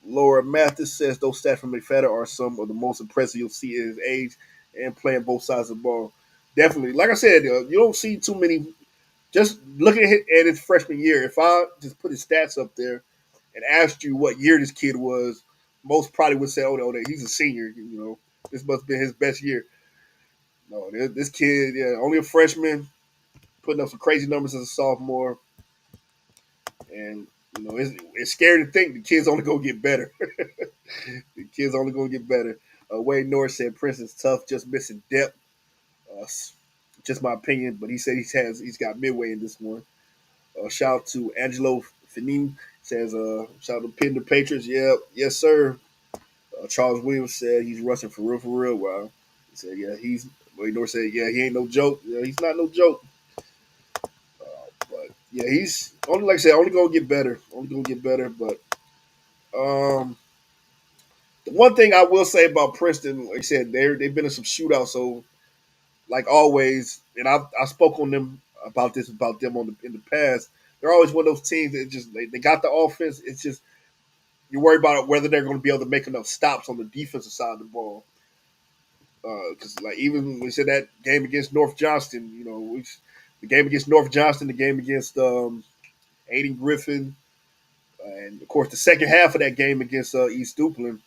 Laura Mathis says those stats from McFadder are some of the most impressive you'll see at his age and playing both sides of the ball. Definitely. Like I said, you don't see too many. Just looking at his freshman year, if I just put his stats up there and asked you what year this kid was, most probably would say, oh, no, he's a senior. This must have been his best year. No, this kid, yeah, only a freshman, putting up some crazy numbers as a sophomore. And, it's scary to think the kid's only going to get better. The kid's only going to get better. Wade Norris said Princeton's tough, just missing depth. Uh, just my opinion, but he said he's got Midway in this one. Shout out to Angelo Finini. Says, shout out to Pin the Patriots. Yeah, yes, sir. Charles Williams said he's rushing for real, for real. Wow. He said, yeah, Wade Norris said, yeah, he ain't no joke. Yeah, he's not no joke. But yeah, he's only, like I said, only gonna get better. Only gonna get better. But the one thing I will say about Princeton, like I said, they've been in some shootouts. So like always, and I spoke on them about them in the past. They're always one of those teams that just they got the offense. It's just you worry about whether they're going to be able to make enough stops on the defensive side of the ball. Because like even when we said that game against North Johnston, the game against North Johnston, the game against Aiden Griffin, and of course the second half of that game against East Duplin,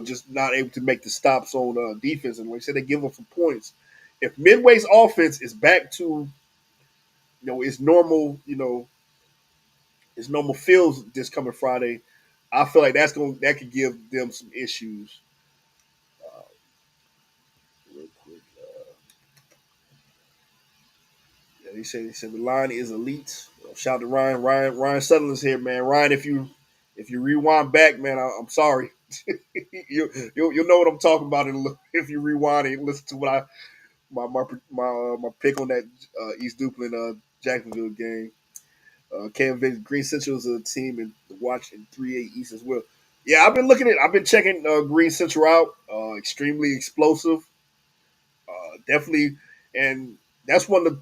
just not able to make the stops on defense. And like I said, they give up some points. If Midway's offense is back to its normal, its normal feels this coming Friday, I feel like that could give them some issues. Uh, Real quick, yeah, he said the line is elite. Shout out to Ryan. Ryan Sutherland's here, man. Ryan, if you rewind back, man, I'm sorry. You'll know what I'm talking about if you rewind and listen to what my pick on that East Duplin Jacksonville game. Cam Vince, Green Central is a team and to watch in 3A East as well. Yeah, I've been checking Green Central out. Extremely explosive. Definitely, and that's one of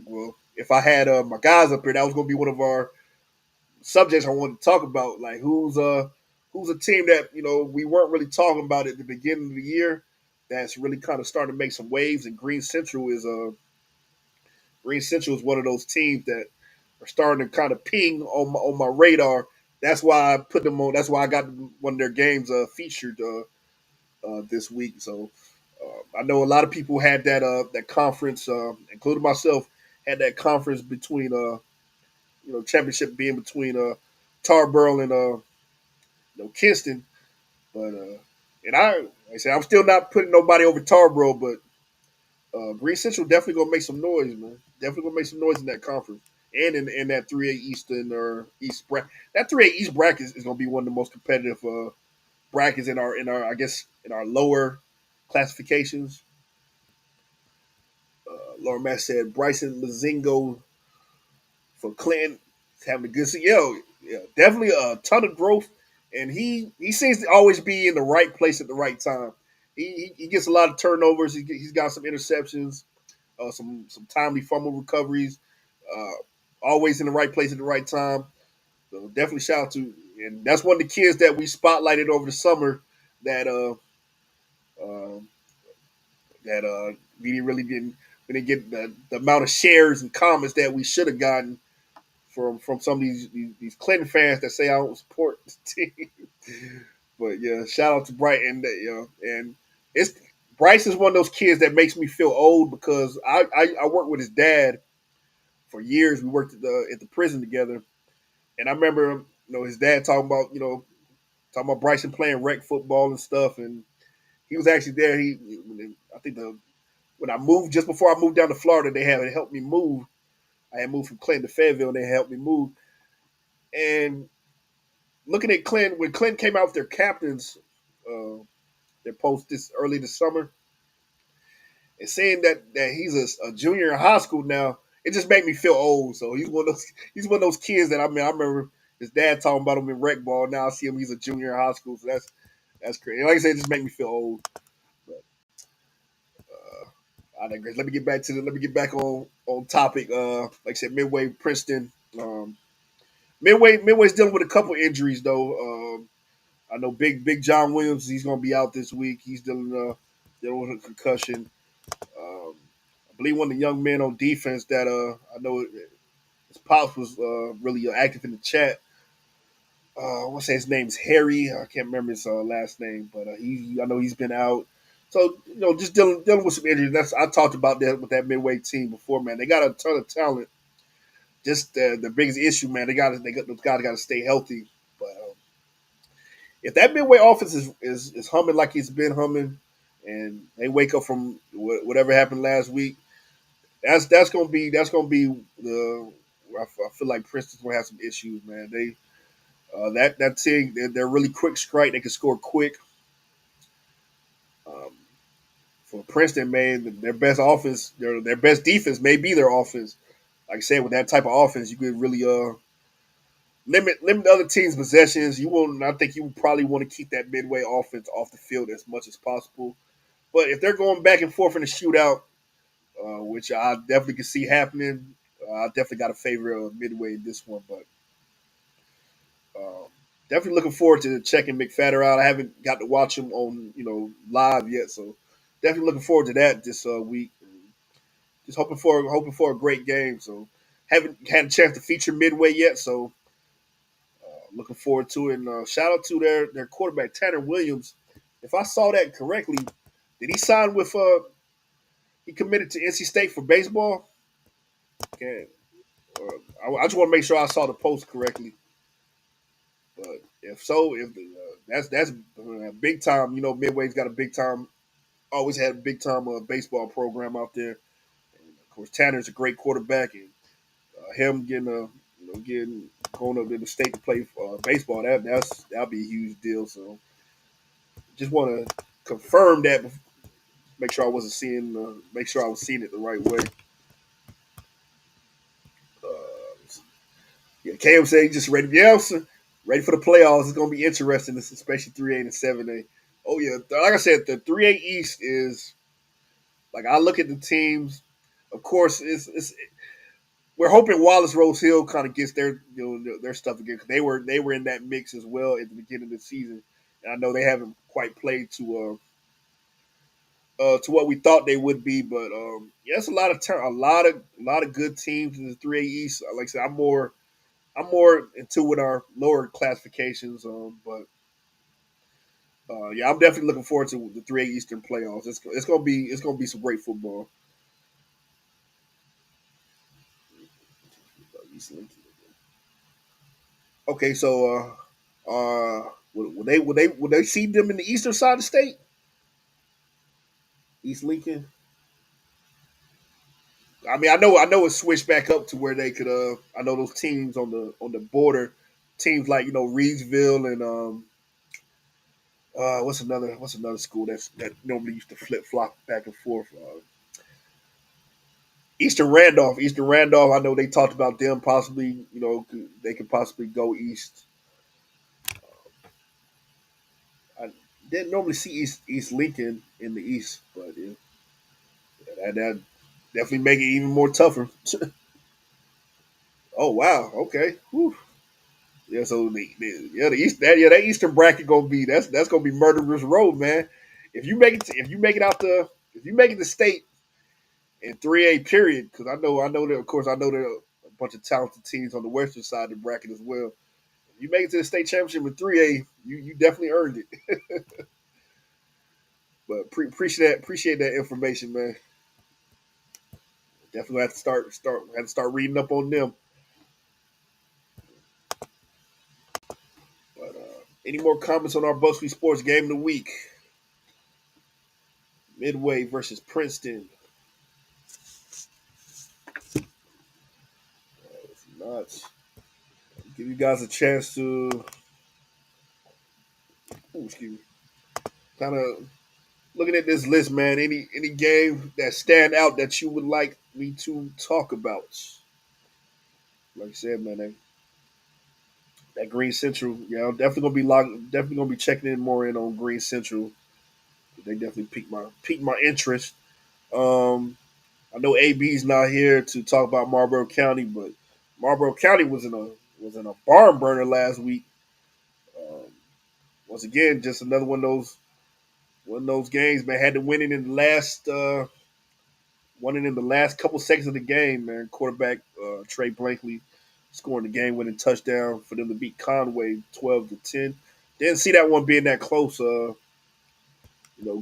well, if I had my guys up here, that was going to be one of our subjects I wanted to talk about. Like who's a team that we weren't really talking about at the beginning of the year that's really kind of starting to make some waves, and Green Central is one of those teams that are starting to kind of ping on my radar. That's why I put them on. That's why I got one of their games featured this week. So I know a lot of people had that conference, including myself, had that conference between championship being between Tarboro and Kinston. But and like I said, I'm still not putting nobody over Tarboro, but Green Central definitely gonna make some noise, man. Definitely gonna make some noise in that conference and in that 3A Eastern or East bracket. That 3A East bracket is gonna be one of the most competitive brackets in our I guess in our lower classifications. Laura Matt said Bryson Mazingo for Clinton having a good season. Yeah, definitely a ton of growth, and he seems to always be in the right place at the right time. he gets a lot of turnovers. He's got some interceptions, some timely fumble recoveries. Uh, Always in the right place at the right time. So definitely shout out to, and that's one of the kids that we spotlighted over the summer that uh, we didn't we didn't get the amount of shares and comments that we should have gotten from some of these Clinton fans that say I don't support the team. But yeah, shout out to Brighton. And it's Bryce is one of those kids that makes me feel old because I worked with his dad for years. We worked at the prison together, and I remember his dad talking about Bryson playing rec football and stuff, and he was actually there. I think when I moved just before I moved down to Florida, they had helped me move. I had moved from Clinton to Fayetteville, and they helped me move. And looking at Clinton, when Clinton came out with their captains, uh, their post this early this summer, and saying that he's a junior in high school now, it just made me feel old. So he's one of those kids that I remember his dad talking about him in rec ball. Now I see him, he's a junior in high school. So that's crazy. Like I said, it just made me feel old. But I digress. Let me get back on topic. Like I said, Midway, Princeton. Midway's dealing with a couple injuries though. I know Big John Williams. He's going to be out this week. He's dealing with a concussion. I believe one of the young men on defense that I know his pops was really active in the chat. I want to say his name's Harry. I can't remember his last name, but I know he's been out. So just dealing with some injuries. I talked about that with that Midway team before, man. They got a ton of talent. Just the biggest issue, man. Those guys got to stay healthy. But if that Midway offense is humming like it's been humming, and they wake up from whatever happened last week, that's gonna be the. I feel like Princeton's gonna have some issues, man. They that team they're really quick strike. They can score quick. Um, for Princeton, man, their best offense, their best defense may be their offense. Like I said, with that type of offense, you could really limit the other team's possessions. You won't. I think you would probably want to keep that Midway offense off the field as much as possible. But if they're going back and forth in a shootout, which I definitely can see happening, I definitely got to favor Midway in this one. But um, definitely looking forward to checking McFadder out. I haven't got to watch him on live yet, so definitely looking forward to that this week. Just hoping for a great game. So haven't had a chance to feature Midway yet, so looking forward to it. And shout out to their quarterback Tanner Williams. If I saw that correctly, did he sign with? He committed to NC State for baseball. Okay, I just want to make sure I saw the post correctly. But if so, if that's big time. Midway's got a big time. Always had a big time baseball program out there. And of course, Tanner's a great quarterback, and him getting going up to the state to play baseball, that'll be a huge deal. So just want to confirm that. Make sure I wasn't seeing. Make sure I was seeing it the right way. Yeah, Cam said he just ready. Yeah, ready for the playoffs. It's gonna be interesting, especially 3A and 7A. Oh yeah, like I said, the 3A East is like I look at the teams. Of course, we're hoping Wallace Rose Hill kind of gets their stuff again because they were in that mix as well at the beginning of the season. And I know they haven't quite played to what we thought they would be, but yeah, it's a lot of good teams in the 3A East. Like I said, I'm more into with our lower classifications, but yeah, I'm definitely looking forward to the 3A Eastern playoffs. It's gonna be some great football. Okay, so would they see them in the eastern side of the state? East Lincoln. I know it switched back up to where they could. I know those teams on the border, teams like Reedsville and what's another school that normally used to flip flop back and forth. Eastern Randolph. Eastern Randolph. I know they talked about them possibly. They could possibly go east. didn't normally see East Lincoln in the East, but yeah, that definitely make it even more tougher. Oh wow, okay. Whew. Yeah, so the East that Eastern bracket gonna be that's gonna be murderous road, man. If you make it to state in 3A period, because I know that of course I know there are a bunch of talented teams on the western side of the bracket as well. If you make it to the state championship in 3A, you definitely earned it. But appreciate that information, man. Definitely have to start reading up on them. But any more comments on our BuzzFeed Sports game of the week? Midway versus Princeton. If not, give you guys a chance to, excuse me, kind of looking at this list, man. Any game that stand out that you would like me to talk about? Like I said, man, that Green Central, yeah, I'm definitely gonna be checking in more in on Green Central. They definitely piqued my interest. Um, I know AB's not here to talk about Marlboro County, but Marlboro County was in a barn burner last week. Um, Once again, just another one of those games, man. Had to win it in the last won it in the last couple seconds of the game, man. Quarterback Trey Blankley scoring the game winning touchdown for them to beat Conway 12-10. Didn't see that one being that close,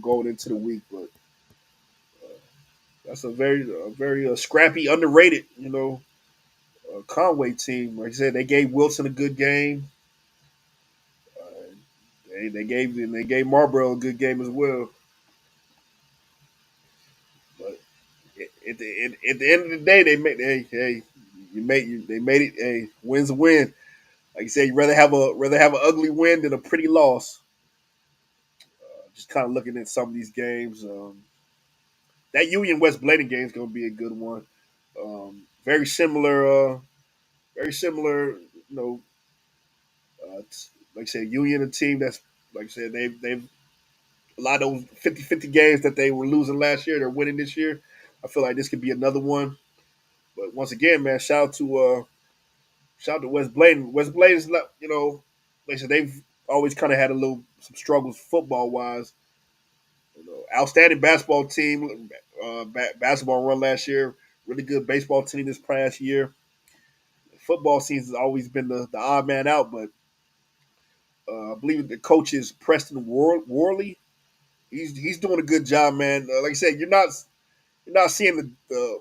going into the week, but that's a very scrappy, underrated, Conway team. Like I said, they gave Wilson a good game. Uh, they gave Marlboro a good game as well. But at the end of the day, they made it. Hey, win's a win. Like you said, you rather have an ugly win than a pretty loss. Just kind of looking at some of these games. That Union West Bladen game is going to be a good one. Very similar. Very similar. Like I said, Union, a team that's like I said, they've a lot of those 50-50 games that they were losing last year, they're winning this year. I feel like this could be another one. But once again, man, shout out to West Bladen. West Bladen's not, like I said, they've always kind of had some struggles football wise. Outstanding basketball team, basketball run last year. Really good baseball team this past year. Football season has always been the odd man out, but I believe the coach is Preston Worley. He's doing a good job, man. Like I said, you're not seeing the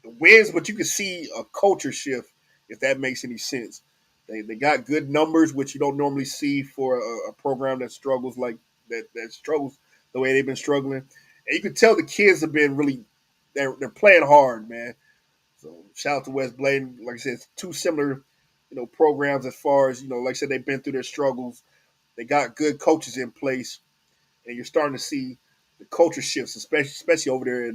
wins, but you can see a culture shift if that makes any sense. They got good numbers, which you don't normally see for a program that struggles like that struggles the way they've been struggling. And you can tell the kids have been really they're playing hard, man. So shout out to West Bladen. Like I said, it's two similar, programs as far as, like I said, they've been through their struggles. They got good coaches in place, and you're starting to see the culture shifts, especially over there at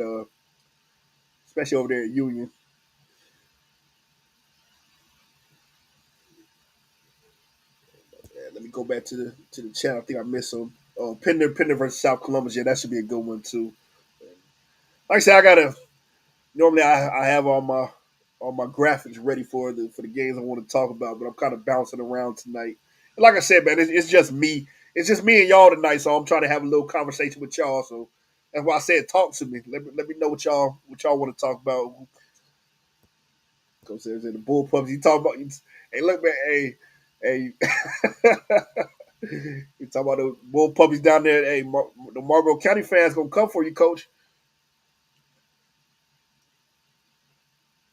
Union. Let me go back to the chat. I think I missed some. Pender versus South Columbus. Yeah, that should be a good one too. Like I said, I gotta normally I have all my graphics ready for the games I want to talk about, but I'm kind of bouncing around tonight. And like I said, man, it's just me. It's just me and y'all tonight, so I'm trying to have a little conversation with y'all. So that's why I said talk to me. Let me know what y'all want to talk about. Coach says the bullpups. You talk about? Hey, look, man. Hey. You talk about the bull puppies down there. Hey, the Marlboro County fans gonna come for you, Coach.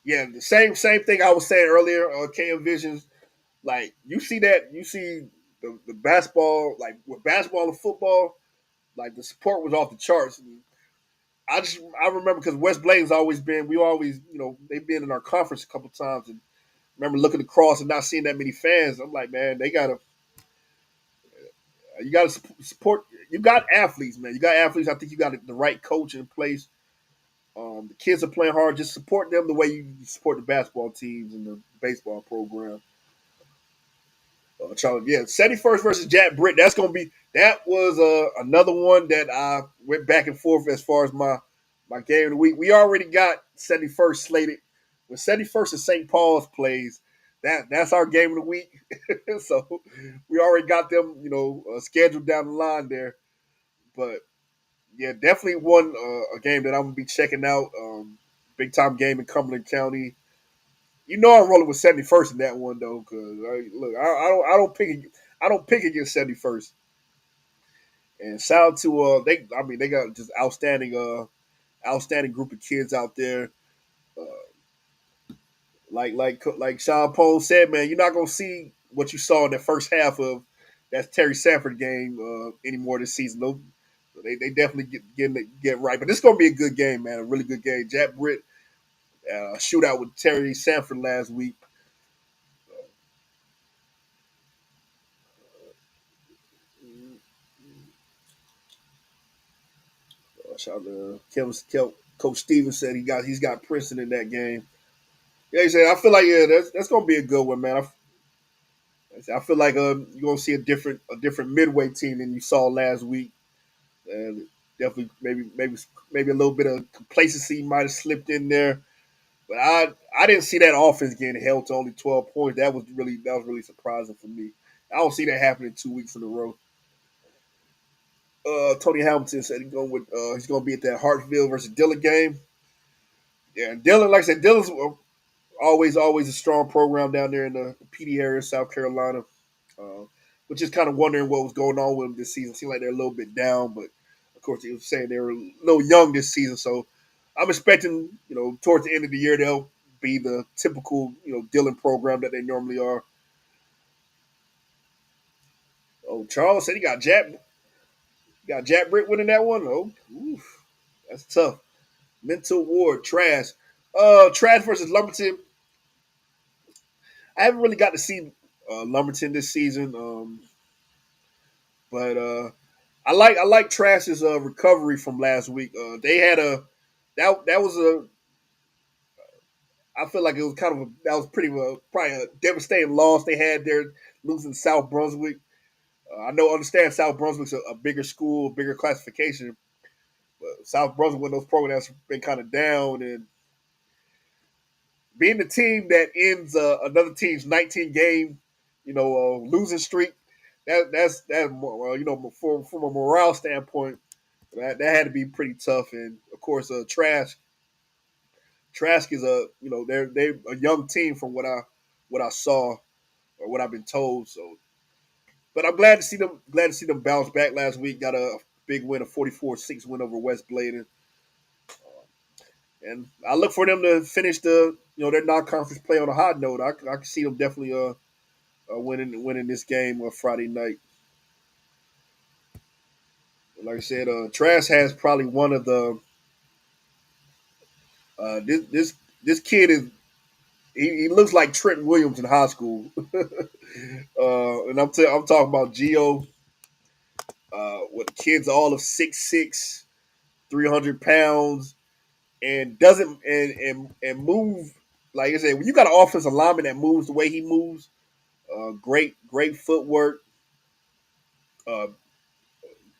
Yeah, the same thing I was saying earlier on KM Visions. Like you see the basketball, like with basketball and football, like the support was off the charts. And I remember because West Blaine's always been we always they've been in our conference a couple times and remember looking across and not seeing that many fans. I'm like, man, you gotta support. You got athletes, man. You got athletes. I think you got the right coach in place. The kids are playing hard. Just support them the way you support the basketball teams and the baseball program. Charlie, yeah, 71st versus Jack Britt. That's gonna be that was another one that I went back and forth as far as my game of the week. We already got 71st slated. When 71st and St. Paul's plays, that's our game of the week. So we already got them, scheduled down the line there. But yeah, definitely one a game that I'm gonna be checking out. Big time game in Cumberland County. I'm rolling with 71st in that one though, because look, I don't pick against 71st. And shout out to they got just outstanding group of kids out there. Like Sean Paul said, man, you're not gonna see what you saw in the first half of that Terry Sanford game anymore this season. They definitely get right, but this is gonna be a good game, man. A really good game. Jack Britt shootout with Terry Sanford last week. Shout out to Coach Stevens said he's got Princeton in that game. Yeah, he said I feel like that's gonna be a good one, man. I feel like you're gonna see a different Midway team than you saw last week, and definitely maybe a little bit of complacency might have slipped in there, but I didn't see that offense getting held to only 12 points. That was really surprising for me. I don't see that happening 2 weeks in a row. Tony Hamilton said he's going to be at that Hartsville versus Dillon game. Yeah, and Dillon, like I said, Dillon's always a strong program down there in the PD area, South Carolina. But just kind of wondering what was going on with them this season. Seemed like they're a little bit down, but of course he was saying they were a little young this season. So I'm expecting, towards the end of the year they'll be the typical, Dillon program that they normally are. Oh, Charles said he got Jack Britt winning that one. Oh, oof, that's tough. Mental Ward, Trash. Trash versus Lumberton. I haven't really got to see Lumberton this season, but I like Trash's recovery from last week. They had that was a I feel like it was kind of that was probably a devastating loss they had there losing South Brunswick. Understand South Brunswick's a bigger school, bigger classification, but South Brunswick when those programs have been kind of down and being the team that ends another team's 19 game, losing streak, from a morale standpoint, that had to be pretty tough. And of course, Trask is they're a young team from what I saw or what I've been told. So, but I'm glad to see them bounce back last week. Got a big win, a 44-6 win over West Bladen. And I look for them to finish their non-conference play on a high note. I can see them definitely winning this game on Friday night. Like I said, Trask has probably one of the this kid is he looks like Trent Williams in high school, and I'm talking about Geo. With kids all of 6'6", 300 pounds, and doesn't and move like I said. When you got an offensive lineman that moves the way he moves, great footwork, uh,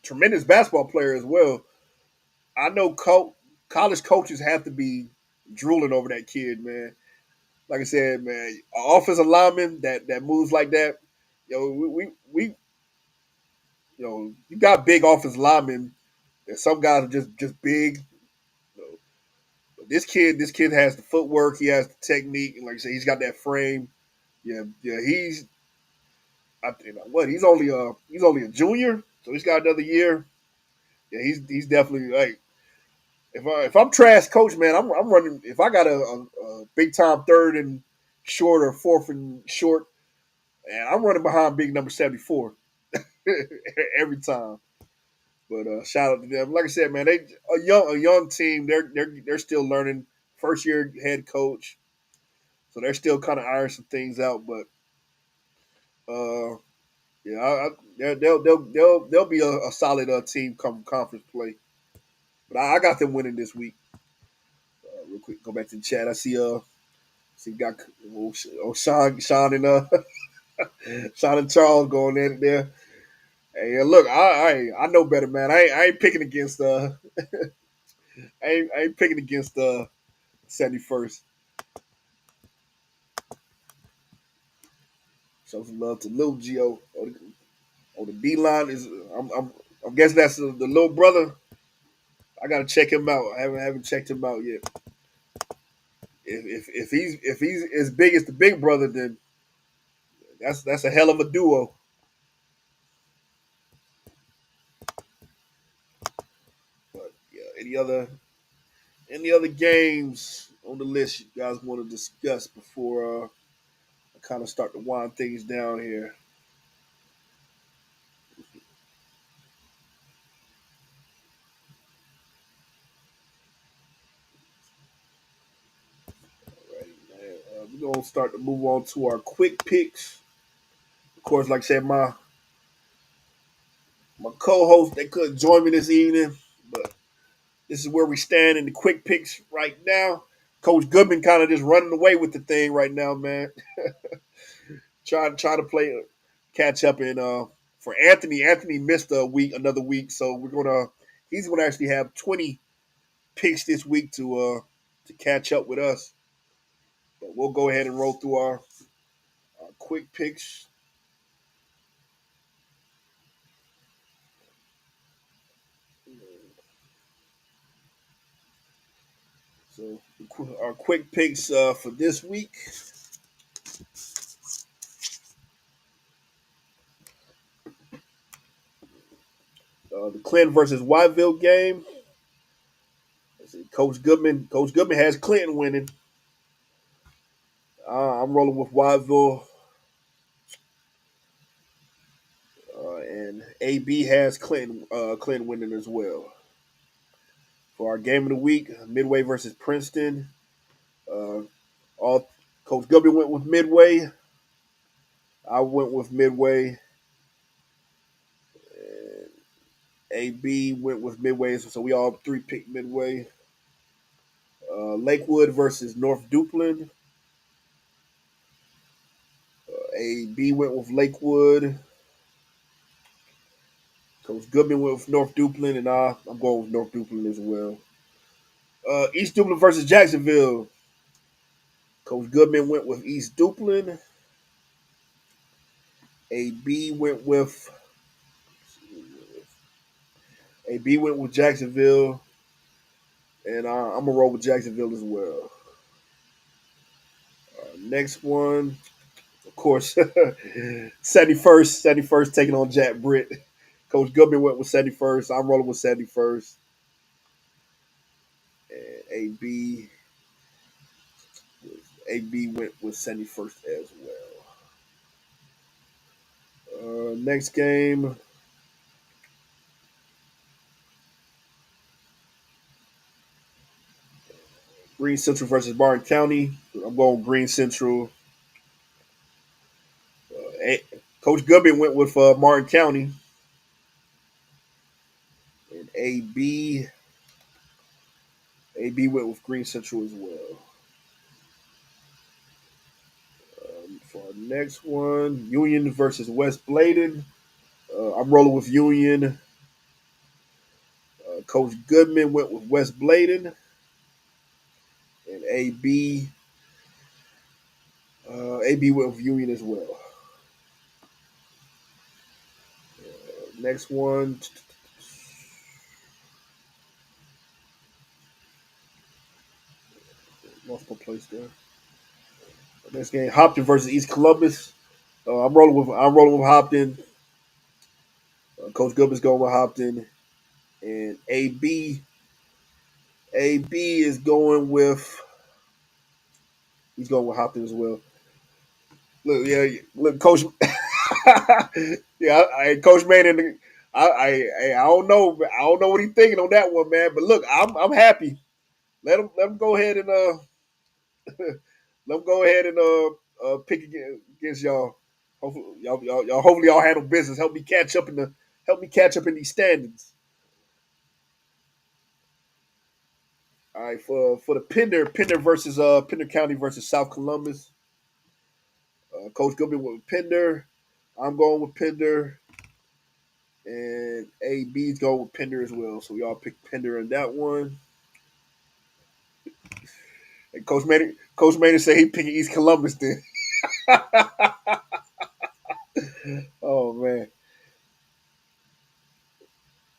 tremendous basketball player as well. I know college coaches have to be drooling over that kid, man. Like I said, man, an offensive lineman that moves like that. We you got big offensive linemen. And some guys are just big. You know, but this kid has the footwork. He has the technique, and like I said, he's got that frame. Yeah. He's only a junior, so he's got another year. Yeah, he's definitely like if I'm trash coach, man, I'm running. If I got a big time third and short or fourth and short, and I'm running behind big number 74 every time. But shout out to them. Like I said, man, they a young team. They're still learning. First year head coach, so they're still kind of ironing some things out. But yeah, they'll be a solid team come conference play. But I got them winning this week. Real quick, go back to the chat. I see got Sean and Sean and Charles going in there. Hey, look, I know better, man. I ain't picking against I ain't picking against 71st. Show some love to Lil Gio. On the D line is I'm guessing that's the little brother. I gotta check him out. I haven't checked him out yet. If he's as big as the big brother, then that's a hell of a duo. But yeah, any other games on the list you guys want to discuss before I kind of start to wind things down here? Right, man. We're gonna start to move on to our quick picks. Of course, like I said, my co-host they couldn't join me this evening, but this is where we stand in the quick picks right now. Coach Goodman kind of just running away with the thing right now, man. Trying to play catch up and for Anthony. Anthony missed another week, so he's gonna actually have 20 picks this week to catch up with us. But we'll go ahead and roll through our quick picks. So our quick picks for this week. The Clinton versus Whiteville game. Let's see, Coach Goodman has Clinton winning. I'm rolling with Whiteville, and AB has Clinton winning as well. For our game of the week, Midway versus Princeton. Uh, all Coach Goodman went with Midway. I went with Midway. And AB went with Midway, so we all three picked Midway. Lakewood versus North Duplin. AB went with Lakewood. Coach Goodman went with North Duplin, and I'm going with North Duplin as well. East Duplin versus Jacksonville. Coach Goodman went with East Duplin. AB went with AB went with Jacksonville, and I'm gonna roll with Jacksonville as well. Next one, of course, 71st taking on Jack Britt. Coach Goodman went with 71st. I'm rolling with 71st. And AB went with 71st as well. Next game, Green Central versus Martin County. I'm going Green Central. Coach Goodman went with Martin County. And AB went with Green Central as well. For our next one, Union versus West Bladen. I'm rolling with Union. Coach Goodman went with West Bladen. And AB went with Union as well. Next one, lost my place there. Next game, Hopton versus East Columbus. I'm rolling with Hopton. Coach Goodman's going with Hopton, and AB is going with he's going with Hopton as well. Look, yeah, look, Coach. Yeah, Coach Man in the. I don't know. I don't know what he's thinking on that one, man. But look, I'm happy. Let him go ahead and let him go ahead and pick against y'all. Hopefully, y'all handle business. Help me catch up in these standings. All right, for the Pender versus Pender County versus South Columbus. Coach Goodman went with Pender. I'm going with Pender. And AB's going with Pender as well. So we all picked Pender in that one. And Coach Maynard said he picking East Columbus then. Oh man.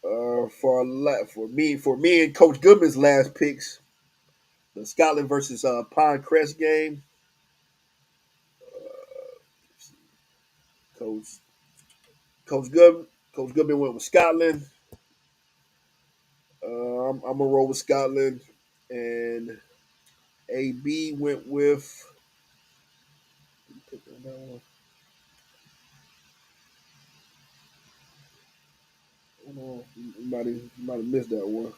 For me and Coach Goodman's last picks, the Scotland versus Pinecrest game. Coach Coach Good Coach Goodman went with Scotland. I'm gonna roll with Scotland, and AB went with. You might have missed that one.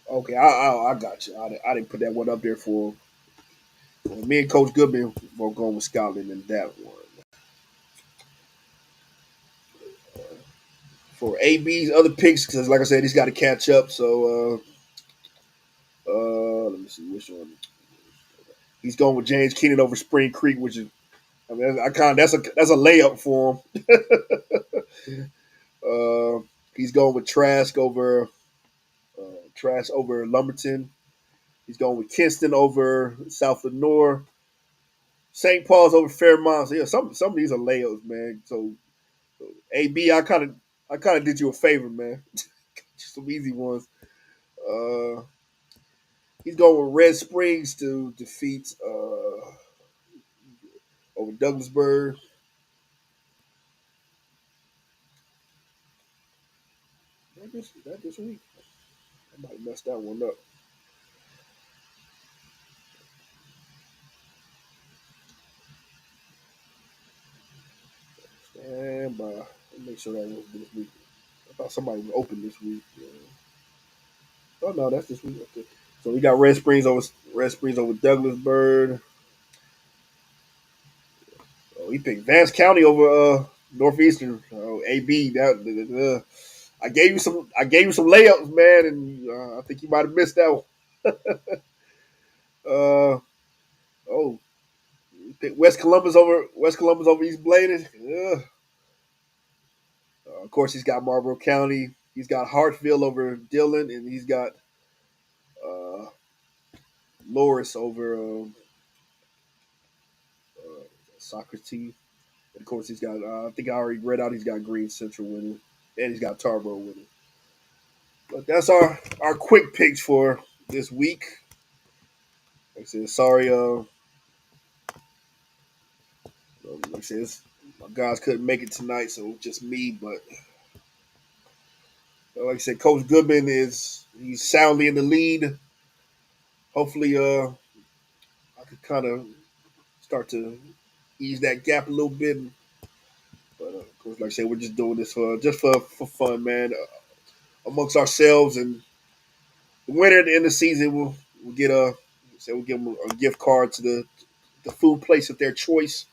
Okay, I got you. I didn't put that one up there for me and Coach Goodman. We're going with Scotland in that one. For AB's other picks, because like I said, he's got to catch up. So let me see which one. He's going with James Keenan over Spring Creek, which is I mean that's a layup for him. He's going with Trask over Lumberton. He's going with Kinston over South Lenore. St. Paul's over Fairmont. So yeah, some of these are layups, man. So AB, I kind of did you a favor, man. Just some easy ones. Uh, he's going with Red Springs to defeat over Douglasburg. That this week. I might have messed that one up. Stand by. Make sure that was this week. I thought somebody was open this week. Yeah. Oh no, that's this week. Okay. So we got Red Springs over Douglasburg. Oh, he picked Vance County over Northeastern. Oh, AB. I gave you some layups, man, and I think you might have missed that one. Oh, he picked West Columbus over East Bladen. Yeah. Of course, he's got Marlboro County. He's got Hartsville over Dillon, and he's got uh, Loris over Socrates. And of course, he's got. I think I already read out. He's got Green Central winning, and he's got Tarboro winning. But that's our quick picks for this week. Like I said, sorry. Like I said, my guys couldn't make it tonight, so just me. But like I said, Coach Goodman he's soundly in the lead. Hopefully, I could kind of start to ease that gap a little bit. But of course, like I said, we're just doing this for fun, man, amongst ourselves. And the winner at the end of the season will get we'll give them a gift card to the food place of their choice.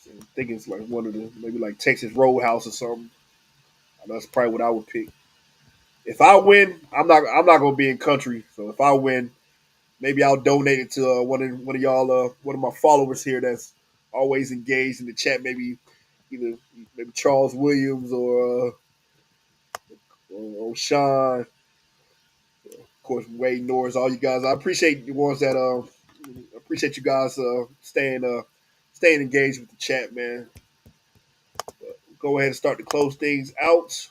I think it's like one of the maybe like Texas Roadhouse or something. That's probably what I would pick. If I win, I'm not gonna be in country. So if I win, maybe I'll donate it to one of y'all, one of my followers here that's always engaged in the chat. Either maybe Charles Williams or Sean, of course Wade Norris, all you guys. I appreciate the ones that appreciate you guys staying engaged with the chat, man. Go ahead and start to close things out.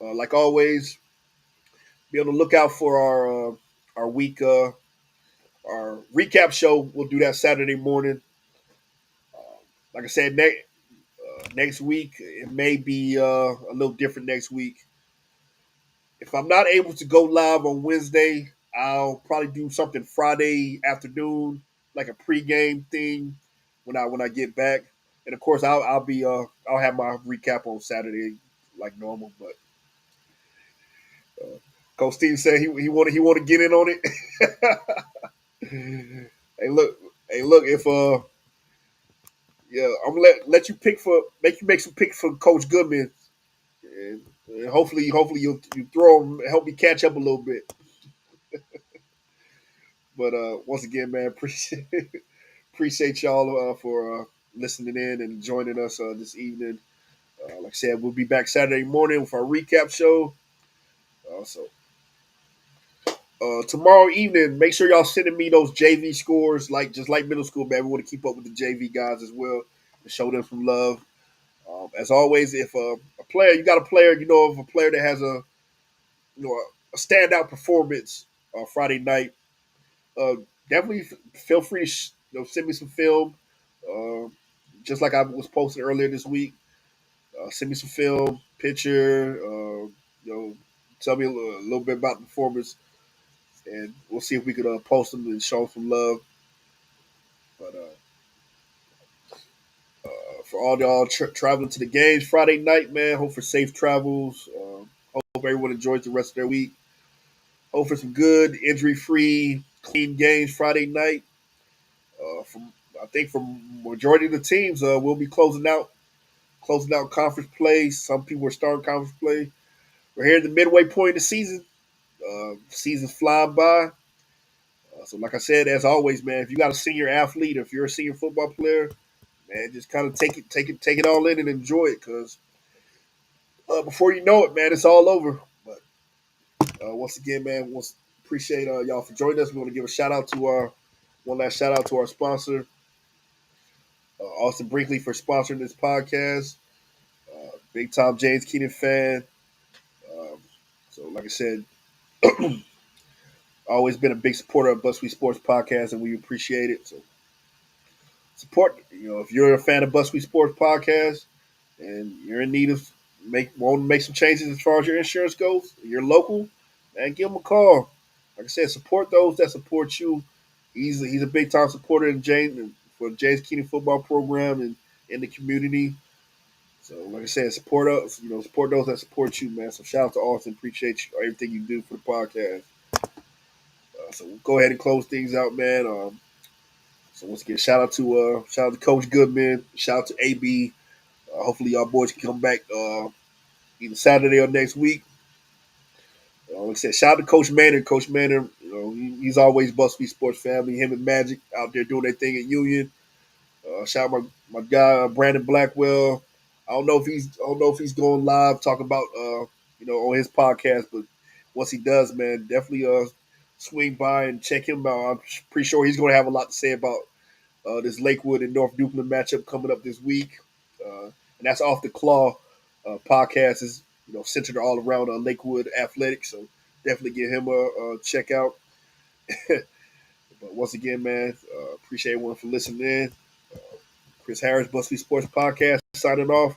Like always, be on the lookout for our week our recap show. We'll do that Saturday morning. Like I said, next week it may be a little different next week. If I'm not able to go live on Wednesday, I'll probably do something Friday afternoon, like a pregame thing when I get back. And of course, I'll have my recap on Saturday like normal. But Coach Steve said he want to get in on it. hey look if yeah, I'm gonna let you make some picks for Coach Goodman. And And hopefully you throw them, help me catch up a little bit. But once again, man, appreciate y'all for listening in and joining us this evening. Like I said, we'll be back Saturday morning with our recap show. So tomorrow evening, make sure y'all sending me those JV scores, just like middle school, man. We want to keep up with the JV guys as well and show them some love. As always, if a player, you got a player, of a player that has a standout performance Friday night, uh, definitely feel free to send me some film. Uh, just like I was posting earlier this week, send me some film, picture. Tell me a little bit about the performance, and we'll see if we could post them and show them some love. But for all y'all traveling to the games Friday night, man, hope for safe travels. Hope everyone enjoys the rest of their week. Hope for some good, injury-free, clean games Friday night. From I think from majority of the teams, we'll be closing out conference play. Some people are starting conference play. We're here at the midway point of the season. Season's flying by. So, like I said, as always, man, if you got a senior athlete, if you're a senior football player, man, just kind of take it all in and enjoy it, because before you know it, man, it's all over. But once again, man, appreciate y'all for joining us. We want to give a shout out to one last shout out to our sponsor, Austin Brinkley, for sponsoring this podcast. Big time James Keenan fan. Um, so, like I said, always been a big supporter of Bus Sports Podcast, and we appreciate it. So support. If you're a fan of Bus Sports Podcast and you're in need of want to make some changes as far as your insurance goes, you're local, man, give him a call. Like I said, support those that support you. He's a big time supporter in for James Keenan football program and in the community. So, like I said, support us. Support those that support you, man. So, shout out to Austin. Appreciate everything you do for the podcast. So, we'll go ahead and close things out, man. So, once again, shout out to Coach Goodman. Shout out to AB. Hopefully, y'all boys can come back either Saturday or next week. Like I said, shout out to Coach Manning. Coach Manning, he's always Busby Sports family. Him and Magic out there doing their thing at Union. Shout out my guy Brandon Blackwell. I don't know if he's going live talking about on his podcast, but once he does, man, definitely swing by and check him out. I'm pretty sure he's going to have a lot to say about this Lakewood and North Dukeland matchup coming up this week, and that's Off the Claw podcast is centered all around Lakewood athletics. So definitely give him a check out. But once again, man, appreciate everyone for listening in. Chris Harris, Busby Sports Podcast, signing off.